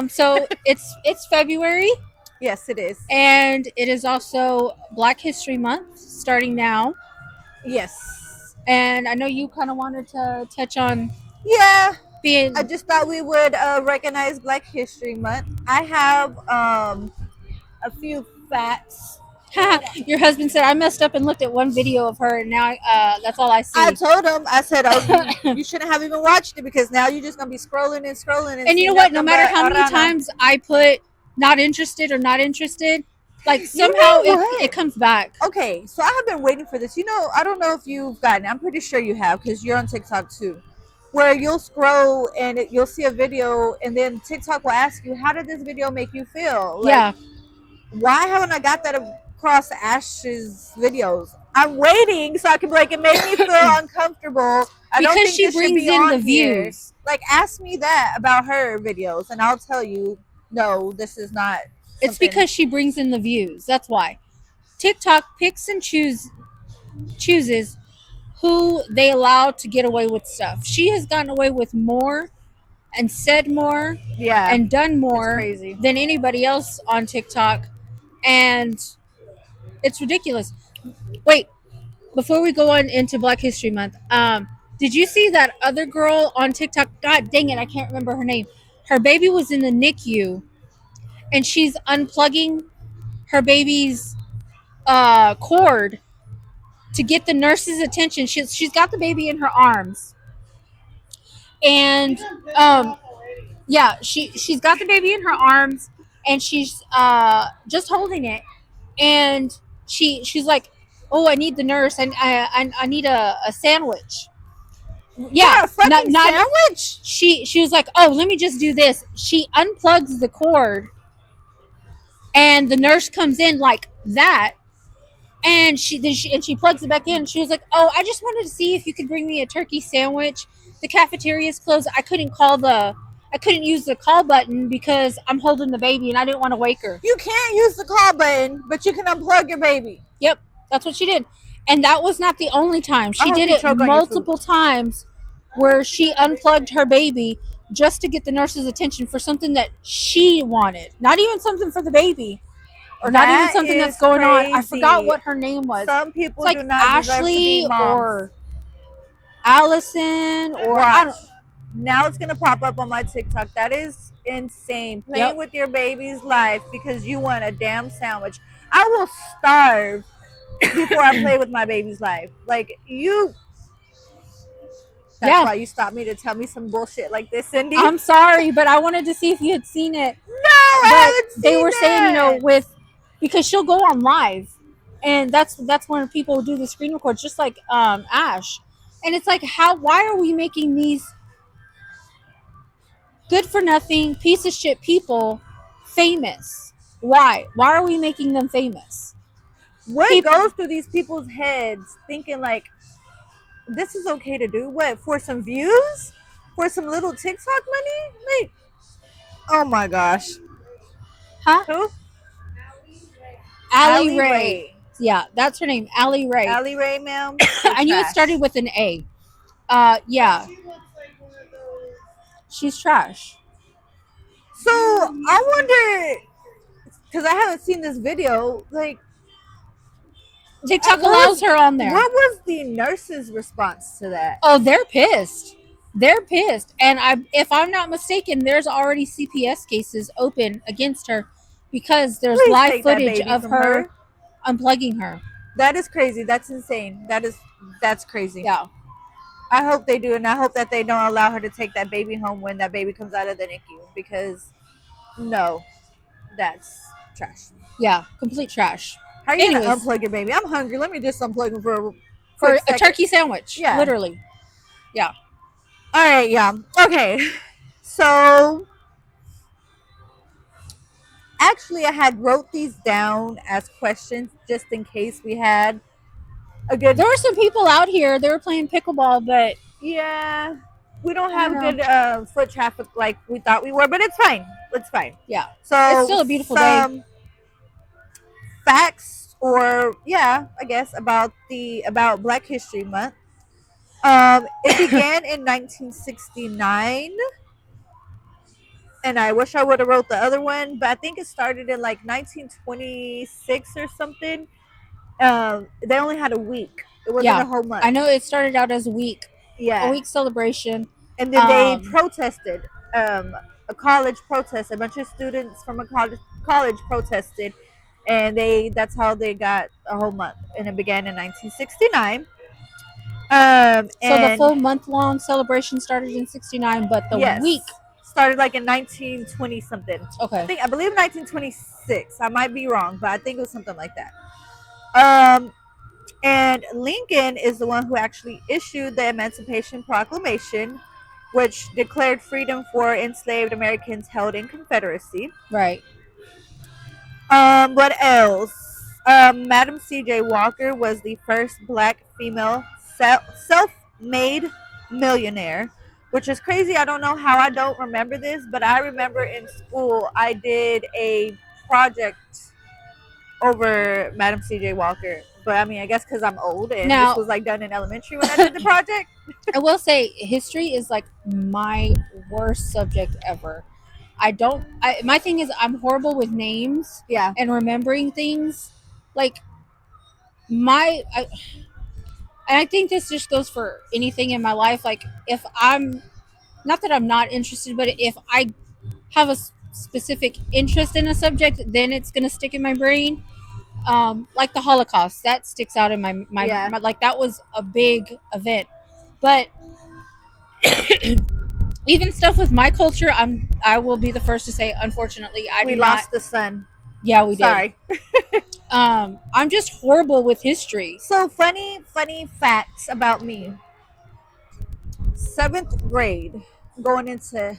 So it's February. Yes, it is. And it is also Black History Month starting now. Yes. And I know you kind of wanted to touch on Yeah. being. I just thought we would recognize Black History Month. I have a few facts. Your husband said I messed up and looked at one video of her, and now that's all I see. I told him, I said, oh, you shouldn't have even watched it because now you're just going to be scrolling and scrolling. And you know what? No matter how many times I put not interested or not interested, Like You somehow know what? it comes back. Okay, so I have been waiting for this. I don't know if you've gotten it. I'm pretty sure you have because you're on TikTok too. Where you'll scroll and you'll see a video, and then TikTok will ask you, "How did this video make you feel?" Like, Yeah, why haven't I got that across Ash's videos? I'm waiting so I can be like, it made me feel uncomfortable. I don't because think she this should brings be in on the here. views. Like, ask me that about her videos, and I'll tell you, no, this is not. It's Something. because she brings in the views. That's why. TikTok picks and chooses who they allow to get away with stuff. She has gotten away with more and said more Yeah, and done it's more crazy. than anybody else on TikTok, and it's ridiculous. Wait, before we go on into Black History Month, did you see that other girl on TikTok? God dang it, I can't remember her name. Her baby was in the NICU, and she's unplugging her baby's cord to get the nurse's attention. She's got the baby in her arms, and um, yeah, she's got the baby in her arms, and she's just holding it, and she's like, "Oh, I need the nurse, and I need a sandwich." Yeah, a fucking not sandwich. she was like, "Oh, let me just do this." She unplugs the cord, and the nurse comes in like that, and she plugs it back in. She was like, "Oh, I just wanted to see if you could bring me a turkey sandwich. The cafeteria's closed. I couldn't use the call button because I'm holding the baby and I didn't want to wake her." You can't use the call button, but you can unplug your baby. Yep, that's what she did. And that was not the only time. She hope did you it choke on your multiple times where she unplugged her baby just to get the nurse's attention for something that she wanted. Not even something for the baby. Or not even That something that's is going on. I crazy. forgot what her name was. Some people It's like do not deserve to be Ashley moms. or Allison or I Watch. don't. Now it's gonna pop up on my TikTok. That is insane. Playing Yep. with your baby's life because you want a damn sandwich. I will starve before I play with my baby's life. Like you. That's Yeah. why you stopped me to tell me some bullshit like this, Cindy. I'm sorry, but I wanted to see if you had seen it. no, I But haven't they seen were saying, that. because she'll go on live, and that's when people do the screen records, just like Ash. And it's like, why are we making these good for nothing piece of shit people famous? Why are we making them famous? What People- goes through these people's heads thinking like this is okay to do? What, for some views? For some little TikTok money? Like, oh my gosh. Huh? Who? Allie Ray. Yeah, that's her name, Allie Ray. Allie Ray, ma'am. I knew it started with an A. Yeah, She looks like one of those. she's trash. So I wonder, because I haven't seen this video, like, TikTok what allows was- her on there. what was the nurse's response to that? Oh, they're pissed. They're pissed. And if I'm not mistaken, there's already CPS cases open against her because there's Please live take that footage baby of from her unplugging her. That is crazy. That's insane. That's crazy. Yeah. I hope they do, and I hope that they don't allow her to take that baby home when that baby comes out of the NICU, because no, that's trash. Yeah. Complete trash. How are you Anyways. gonna unplug your baby? I'm hungry. Let me just unplug him for For quick a second. turkey sandwich. Yeah. Literally. All right, yeah. Okay. So actually I had wrote these down as questions just in case we had a good There were some people out here, they were playing pickleball, but yeah. We don't I have don't good foot traffic like we thought we were, but it's fine. It's fine. yeah. So It's still a beautiful day. some facts, or yeah, I guess about Black History Month. It began in 1969, and I wish I would have wrote the other one, but I think it started in like 1926 or something. They only had a week. It wasn't Yeah. a whole month. I know it started out as a week Yeah, celebration. and then they Um, protested. A college protest. A bunch of students from a college protested, and that's how they got a whole month. And it began in 1969. So the and full month long celebration started in 69, but the yes, week Started like in 1920 something. Okay. I believe 1926. I might be wrong, but I think it was something like that. And Lincoln is the one who actually issued the Emancipation Proclamation, which declared freedom for enslaved Americans held in Confederacy. Right. What else? Madam C.J. Walker was the first black female self-made millionaire, which is crazy. I don't know how I don't remember this, but I remember in school I did a project over Madam C.J. Walker. But I mean, I guess because I'm old and Now- this was like done in elementary when I did the project. I will say history is like my worst subject ever. My thing is I'm horrible with names Yeah. and remembering things. Like and I think this just goes for anything in my life. Like if I'm not that I'm not interested, but if I have a specific interest in a subject, then it's gonna stick in my brain. Like the Holocaust, that sticks out in my Yeah. like that was a big event. But even stuff with my culture, I will be the first to say, unfortunately, We lost the sun. Yeah, we did. Sorry. I'm just horrible with history. So funny facts about me. 7th grade, going into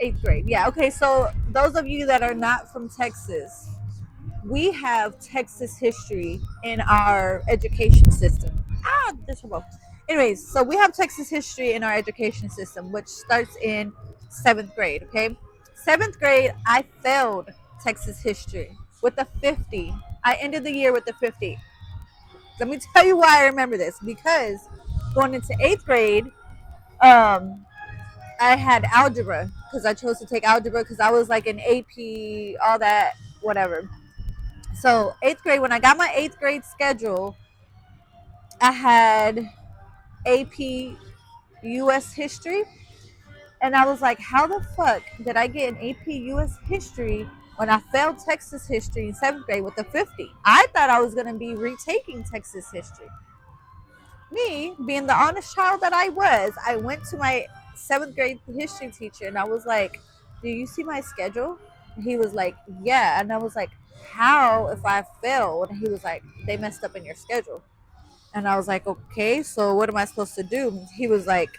8th grade. Yeah, okay, so those of you that are not from Texas, we have Texas history in our education system. Anyways, so we have Texas history in our education system, which starts in 7th grade, okay? 7th grade, I failed Texas history with a 50. I ended the year with a 50. Let me tell you why I remember this. Because going into 8th grade, I had algebra because I chose to take algebra because I was like an AP, all that, whatever. So 8th grade, when I got my 8th grade schedule, I had AP US history. And I was like, how the fuck did I get an AP US history when I failed Texas history in 7th grade with a 50? I thought I was going to be retaking Texas history. Me, being the honest child that I was, I went to my 7th grade history teacher and I was like, do you see my schedule? And he was like, yeah. And I was like, how if I failed? And he was like, they messed up in your schedule. And I was like, okay, so what am I supposed to do? He was like,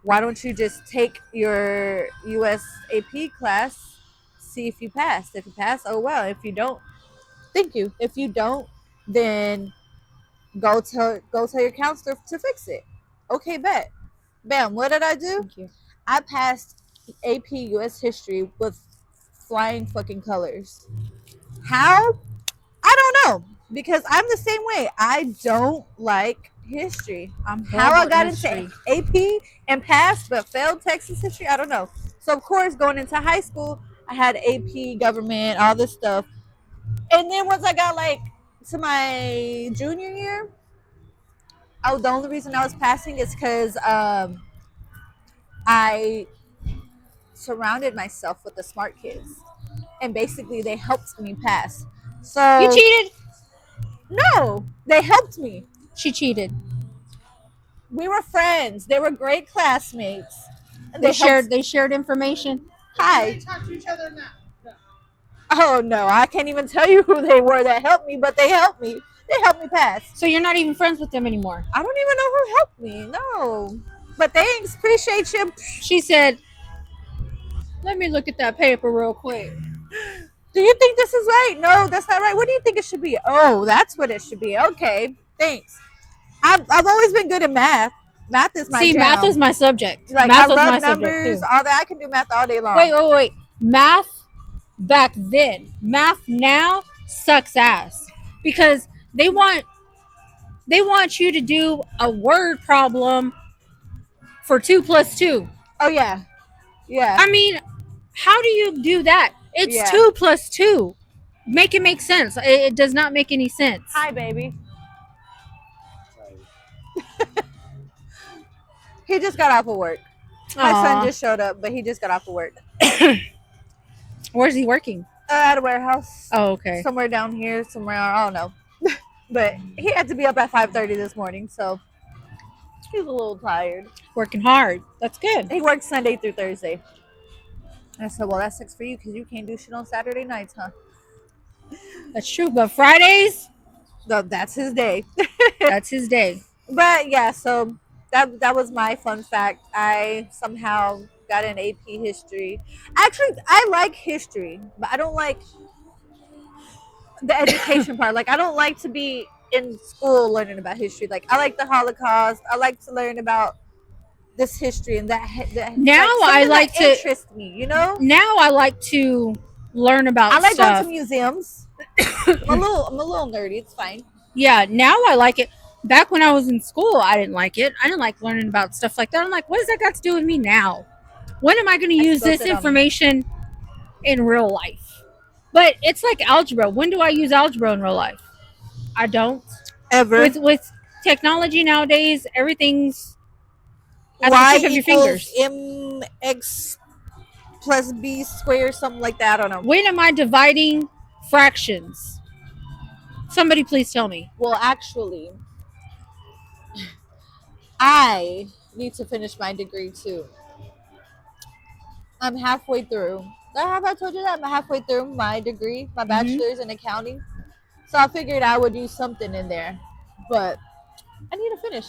why don't you just take your US AP class, see if you pass. If you pass, oh well. If you don't, thank you. If you don't, then go tell your counselor to fix it. Okay, bet. Bam, what did I do? Thank you. I passed AP US history with flying fucking colors. How? I don't know. Because I'm the same way. I don't like history. How I got into AP and passed but failed Texas history, I don't know. So of course, going into high school, I had AP, government, all this stuff. And then once I got like to my junior year, the only reason I was passing is because I surrounded myself with the smart kids, and basically they helped me pass. So You cheated? No, they helped me. She cheated. We were friends. They were great classmates. And They helped- shared information. They Hi. talk to each other now. No. Oh no, I can't even tell you who they were that helped me, but they helped me. They helped me pass. So you're not even friends with them anymore. I don't even know who helped me. No, but thanks. Appreciate you. She said, "Let me look at that paper real quick." Do you think this is right? No, that's not right. What do you think it should be? Oh, that's what it should be. Okay, thanks. I've always been good at math. Math is my jam. Math is my subject. like Math I was my love subject numbers, too. all that. I can do math all day long. Wait. Math back then. Math now sucks ass because they want you to do a word problem for 2 + 2. Oh yeah, yeah. I mean, how do you do that? It's Yeah. 2 + 2. Make it make sense. It does not make any sense. Hi, baby. He just got off of work. My son Aw. just showed up, but he just got off of work. Where's he working? At a warehouse. Oh, okay. Somewhere down here, somewhere, I don't know. But he had to be up at 5:30 this morning, so He's a little tired. Working hard. That's good. He works Sunday through Thursday. And I said, well, that sucks for you because you can't do shit on Saturday nights, huh? That's true. But Fridays, No, that's his day. that's his day. But yeah, so that was my fun fact. I somehow got an AP history. Actually, I like history, but I don't like the education part. Like, I don't like to be in school learning about history. Like, I like the Holocaust. I like to learn about this history and that Now I something like that to- interest me. You know, Now I like to learn about I like stuff. going to museums. I'm a little nerdy. It's fine. Yeah, now I like it. Back when I was in school, I didn't like it. I didn't like learning about stuff like that. I'm like, what does that got to do with me now? When am I going to use spilled this it on me. information in real life? But it's like algebra. When do I use algebra in real life? I don't. Ever. With technology nowadays, everything's at the Y tip of your equals fingers. mx plus b squared, something like that. I don't know. When am I dividing fractions? Somebody please tell me. Well, actually, I need to finish my degree too. I'm halfway through. Have I told you that? I'm halfway through my degree, my bachelor's in accounting. So I figured I would do something in there. But I need to finish.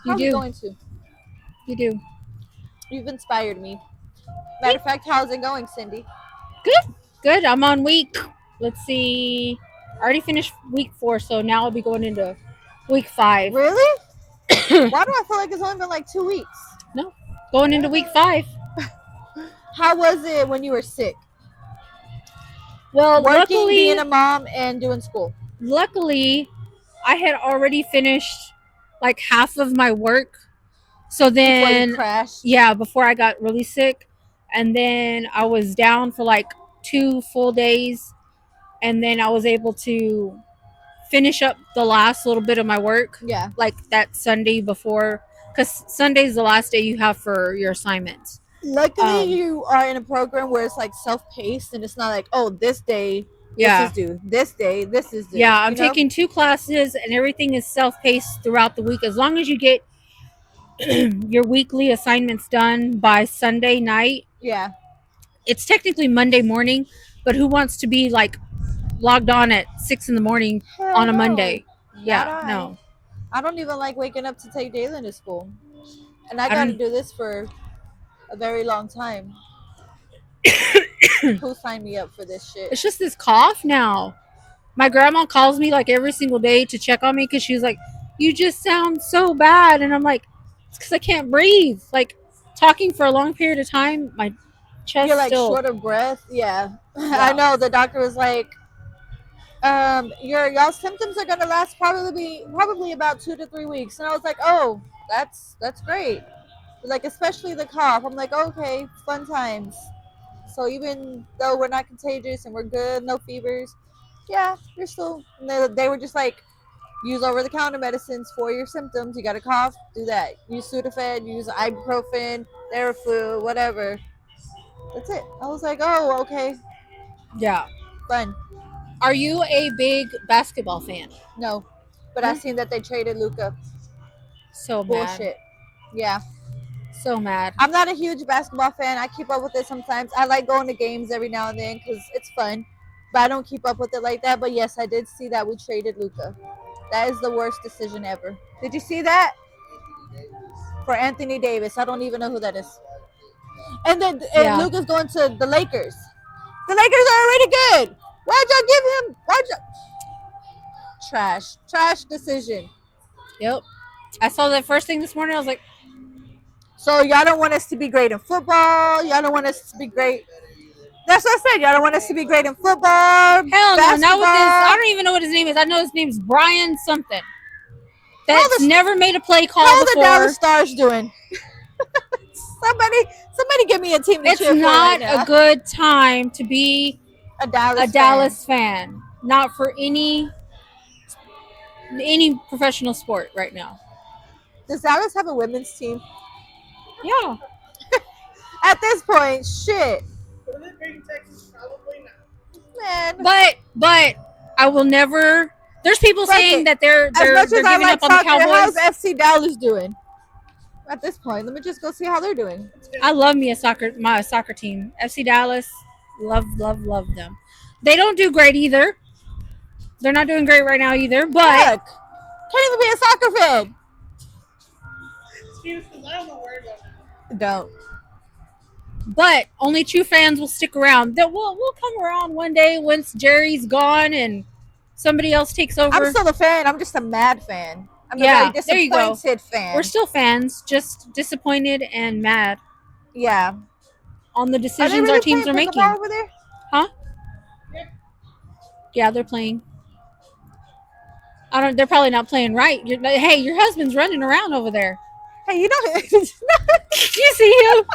How are we do. going to? You do. You've inspired me. Matter of fact, how's it going, Cindy? Good. I'm on week. Let's see. I already finished week 4, so now I'll be going into week 5. Really? Why do I feel like it's only been like 2 weeks? Going into week 5. How was it when you were sick? Well, Working, being a mom, and doing school. luckily, I had already finished like half of my work. So Before you then, crashed. yeah, before I got really sick, and then I was down for like 2 full days, and then I was able to finish up the last little bit of my work, Yeah. like that Sunday before, because Sunday's the last day you have for your assignments. Luckily, Um, you are in a program where it's like self-paced, and it's not like, oh, this day Yeah. this is due. This day this is due. Yeah, I'm you know? taking 2 classes, and everything is self-paced throughout the week. As long as you get your weekly assignments done by Sunday night, Yeah. it's technically Monday morning, but who wants to be like logged on at 6 in the morning Hell on a no. Monday? Not Yeah, I. no. I don't even like waking up to take Jalen to school, and I I got to don't- do this for a very long time. Who signed me up for this shit? It's just this cough now. My grandma calls me like every single day to check on me because she's like, "You just sound so bad," and I'm like, "It's because I can't breathe." Like talking for a long period of time, my chest You're like still. short of breath. Yeah. Yeah. I know. The doctor was like, y'all symptoms are gonna last probably about 2 to 3 weeks, and I was like, oh, that's great. Like, especially the cough. I'm like, okay, fun times. So even though we're not contagious and we're good, no fevers, yeah, you're still. They were just like, use over-the-counter medicines for your symptoms. You got a cough, do that. Use Sudafed, use ibuprofen, Theraflu, whatever. That's it. I was like, oh, okay, Yeah. fun. Are you a big basketball fan? No, but I seen that they traded Luca. So mad. Bullshit. Yeah, So mad. I'm not a huge basketball fan. I keep up with it sometimes. I like going to games every now and then because it's fun, but I don't keep up with it like that. But yes, I did see that we traded Luca. That is the worst decision ever. Did you see that? For Anthony Davis. I don't even know who that is. And then Yeah. Luca's going to the Lakers. The Lakers are already good. Why'd y'all give him? Trash decision. Yep. I saw that first thing this morning. I was like, So y'all don't want us to be great in football. Y'all don't want us to be great. That's what I said. Y'all don't want us to be great in football. hell no, not with this. basketball. I don't even know what his name is. I know his name's Brian something. That's the- never made a play call How are the before. Dallas Stars doing? somebody give me a team to It's cheer for not right now. a good time to be a Dallas a Dallas fan. Not for any professional sport right now. Does Dallas have a women's team? Yeah. At this point, shit, Will it bring Texas? Probably not. man. But I will never There's people Fuck saying it. that they're As much as I giving like up on the soccer, how's Cowboys. FC Dallas doing? At this point, let me just go see how they're doing. I love me my soccer team. FC Dallas, love them. They don't do great either. They're not doing great right now either, but Look, can't even be a soccer fan. Excuse because I don't know where to go now. Don't. but only true fans will stick around. That we'll come around one day once Jerry's gone and somebody else takes over. I'm still a fan. I'm just a mad fan. I'm Yeah, a very there you go. disappointed fan. We're still fans, just disappointed and mad yeah. on the Are they decisions really our teams playing are pickleball making. over there? Yeah, they're playing. I don't. They're probably not playing right. Hey, your husband's running around over there. Hey, you know. You see him?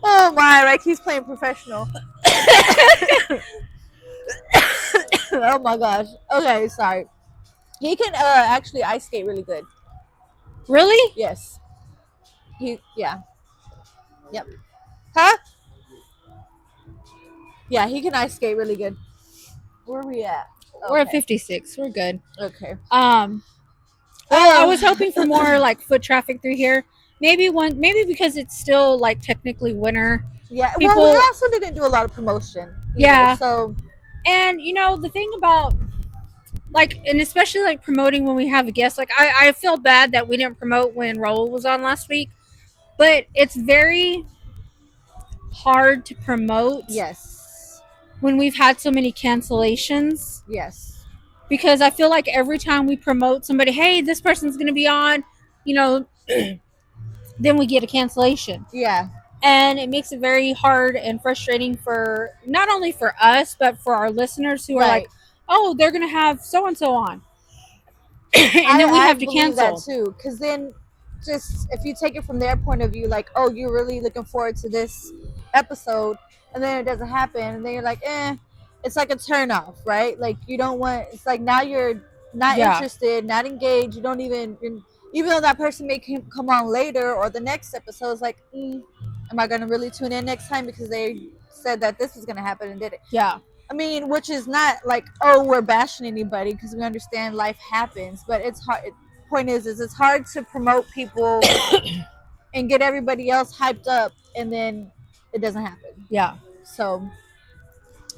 Oh my! Like he's playing professional. Oh my gosh. Okay, sorry. He can actually ice skate really good. Really? Yes. Yeah. Yep. Huh? Yeah, he can ice skate really good. Where are we at? We're at Okay. 56. We're good. Okay. Well, I was hoping for more like foot traffic through here. Maybe because it's still like technically winter. Yeah. Well, people- we also didn't do a lot of promotion. either, Yeah. So And the thing about like, and especially like promoting when we have a guest, like I feel bad that we didn't promote when Raul was on last week, but it's very hard to promote yes. when we've had so many cancellations, Yes. because I feel like every time we promote somebody, hey, this person's going to be on, then we get a cancellation. Yeah. And it makes it very hard and frustrating for not only for us, but for our listeners who are like, oh, they're going to have so-and-so on. And then we have to believe cancel. that too, because then just if you take it from their point of view, like, oh, you're really looking forward to this episode, and then it doesn't happen, and then you're like, it's like a turn off, right? Like you don't want. It's like now you're not Yeah. interested, not engaged. You don't even though that person may come on later or the next episode, it's like, am I gonna really tune in next time because they said that this was gonna happen and did it? Yeah. I mean, which is not like, oh, we're bashing anybody, because we understand life happens, but it's hard. Point is it's hard to promote people and get everybody else hyped up, and then it doesn't happen. Yeah. So,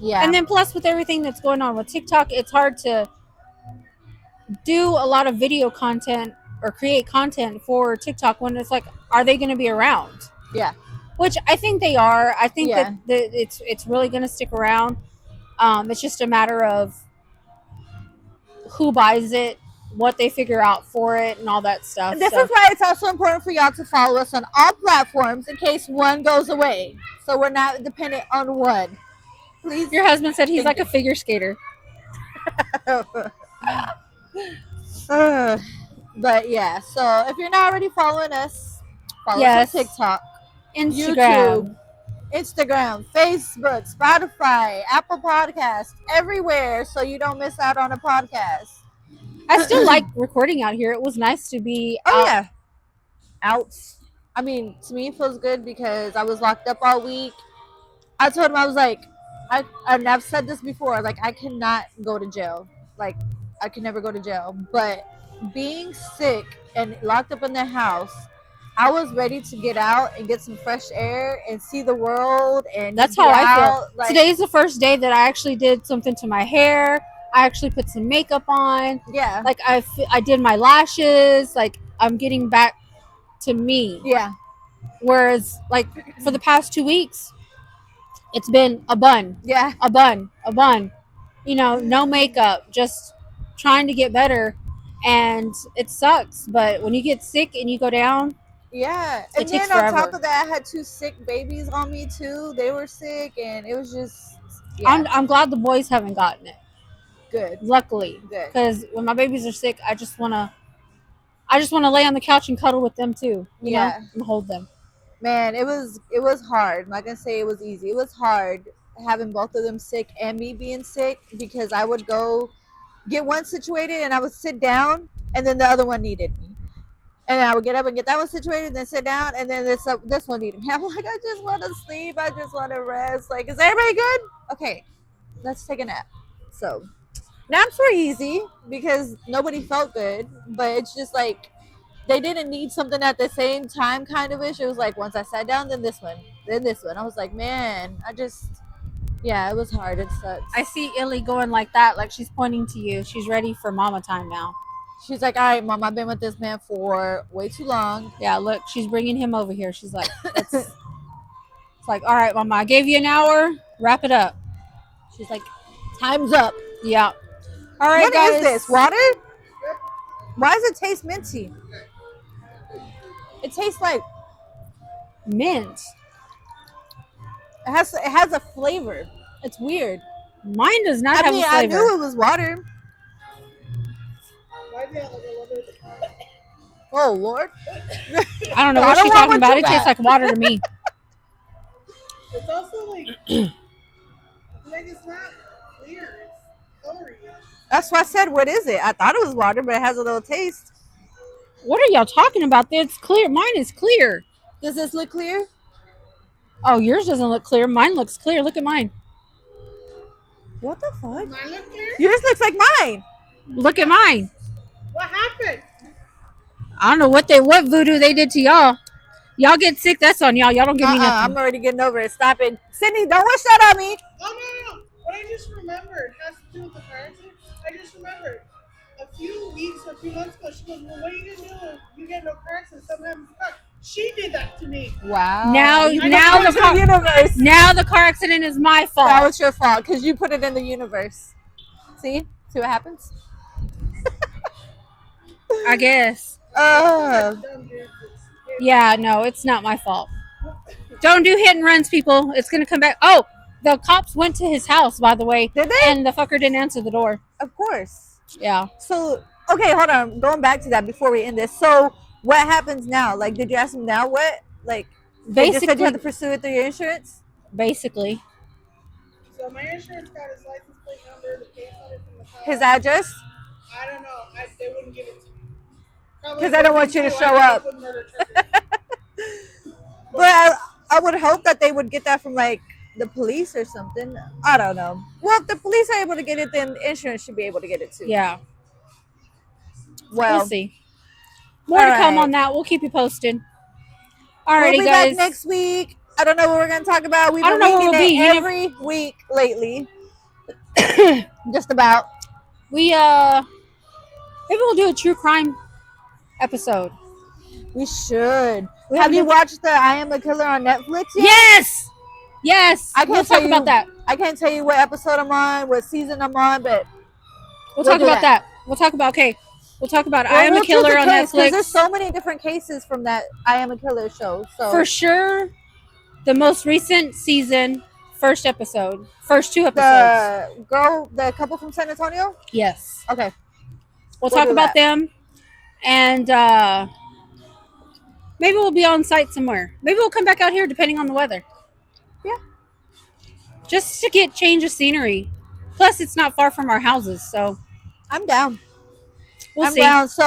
yeah. And then plus with everything that's going on with TikTok, it's hard to do a lot of video content or create content for TikTok when it's like, are they going to be around? Yeah. Which I think they are. I think Yeah. that it's really going to stick around. It's just a matter of who buys it, what they figure out for it, and all that stuff. And this So- is why it's also important for y'all to follow us on all platforms in case one goes away, so we're not dependent on one. Please. Your husband said he's Thank like a figure skater. But yeah, so if you're not already following us, follow Yes. us on TikTok, Instagram. YouTube, Instagram, Facebook, Spotify, Apple Podcasts, everywhere, so you don't miss out on a podcast. I still like recording out here. It was nice to be Oh out. yeah, out. I mean, to me, it feels good because I was locked up all week. I told him, I was like, and I've said this before, like I cannot go to jail. Like I can never go to jail. But being sick and locked up in the house, I was ready to get out and get some fresh air and see the world. And That's be how I feel. out, like, Today's the first day that I actually did something to my hair. I actually put some makeup on. yeah, Like I did my lashes. Like I'm getting back to me. yeah, Whereas like for the past 2 weeks, it's been a bun. yeah. No makeup, just trying to get better. And it sucks. But when you get sick and you go down, Yeah, It and takes then on forever. top of that, I had 2 sick babies on me too. They were sick, and it was just I'm glad the boys haven't gotten it. good. Luckily. Good. Because when my babies are sick, I just want to lay on the couch and cuddle with them too. You know, Yeah. and hold them. Man, it was hard. I'm not gonna say it was easy. It was hard having both of them sick and me being sick, because I would go get one situated and I would sit down, and then the other one needed me. And then I would get up and get that one situated, then sit down, and then this one needed me. I'm like, I just want to sleep. I just want to rest. Like, is everybody good? Okay, let's take a nap. So, Naps were easy because nobody felt good, but it's just like they didn't need something at the same time kind of ish. It was like once I sat down, then this one, then this one. I was like, man, yeah, it was hard. It sucks. I see Illy going like that, like she's pointing to you. She's ready for mama time now. She's like, all right, mom, I've been with this man for way too long. Yeah, look, she's bringing him over here. She's like, it's like, all right, mama, I gave you an hour. Wrap it up. She's like, time's up. Yeah. All right, What guys. is this? Water? Why does it taste minty? It tastes like Mint. it has a flavor. It's weird. Mine does not I have mean, a I flavor. knew it was water. Why do you have like a little bit of Oh Lord. I don't know I what don't she's want talking what about. you It tastes got. like water to me. It's also like, it's not clear. It's colory. That's why I said, what is it? I thought it was water, but it has a little taste. What are y'all talking about? It's clear. Mine is clear. Does this look clear? Oh, yours doesn't look clear. Mine looks clear. Look at mine. What the fuck? Mine look clear? Yours looks like mine. Look at mine. What happened? I don't know what voodoo they did to y'all. Y'all get sick. That's on y'all. Y'all don't give me nothing. I'm already getting over it. Stop it. Sydney, don't wish that on me. Oh, no. What I just remembered has to do with the car accident. I just remembered. A few weeks or a few months ago, she goes, well, what are you going to do if you get no car accident? Something happens to the car. She did that to me. Wow. Now You now put it the in car, universe. now the car accident is my That fault. was your fault because you put it in the universe. See what happens? I guess. Dumb dude. Yeah, no, it's not my fault. Don't do hit and runs, people. It's gonna come back. Oh, the cops went to his house, by the way, Did they? and the fucker didn't answer the door. Of course. Yeah. So okay, hold on. Going back to that before we end this. So what happens now? Like, did you ask him now? What? Like, they just said you have to pursue it through your insurance. Basically. So my insurance got his license plate number, the case on it from the car. His address. I don't know. They wouldn't give it to me. 'Cause I don't want you to show up. But I would hope that they would get that from like the police or something. I don't know. Well, if the police are able to get it, then insurance should be able to get it too. Yeah. Well, We'll see. More to all come right. on that. We'll keep you posted. we'll Alrighty, be guys. back next week. I don't know what we're gonna talk about. We've I been don't know what winging we'll it be. You never- every week lately. Just about. We maybe we'll do a true crime episode. We should. We Have haven't you done- watched the I Am a Killer on Netflix yet? Yes. Yes. I can't We'll tell talk about you- that. I can't tell you what episode I'm on, what season I'm on, but We'll We'll talk do about that. that. We'll talk about We'll talk about I Well, Am we'll a choose Killer a on case, 'cause Netflix. There's so many different cases from that I Am a Killer show. So For sure, the most recent season, first episode, first two episodes. the couple from San Antonio. Yes. Okay, We'll We'll talk do about that. them, and maybe we'll be on site somewhere. Maybe we'll come back out here depending on the weather. Yeah. Just to get change of scenery. Plus, it's not far from our houses, so I'm down. we'll I'm see. down. So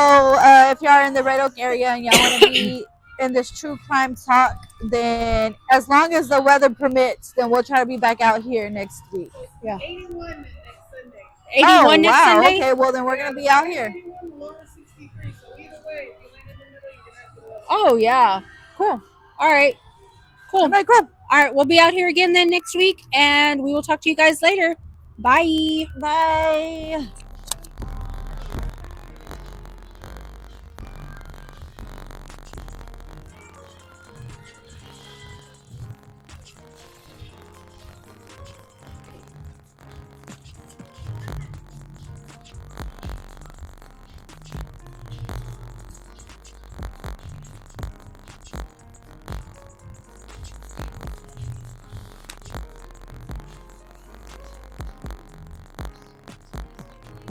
if y'all are in the Red Oak area and y'all want to be in this true crime talk, then as long as the weather permits, then we'll try to be back out here next week. 81 next Sunday. 81 next Sunday. Okay, well then we're gonna be out here. 81, lower 63. So either way, if you land in the middle, you're gonna have to go. Oh yeah. Cool. All right. Cool. Okay, cool. All right. We'll be out here again then next week, and we will talk to you guys later. Bye. Bye.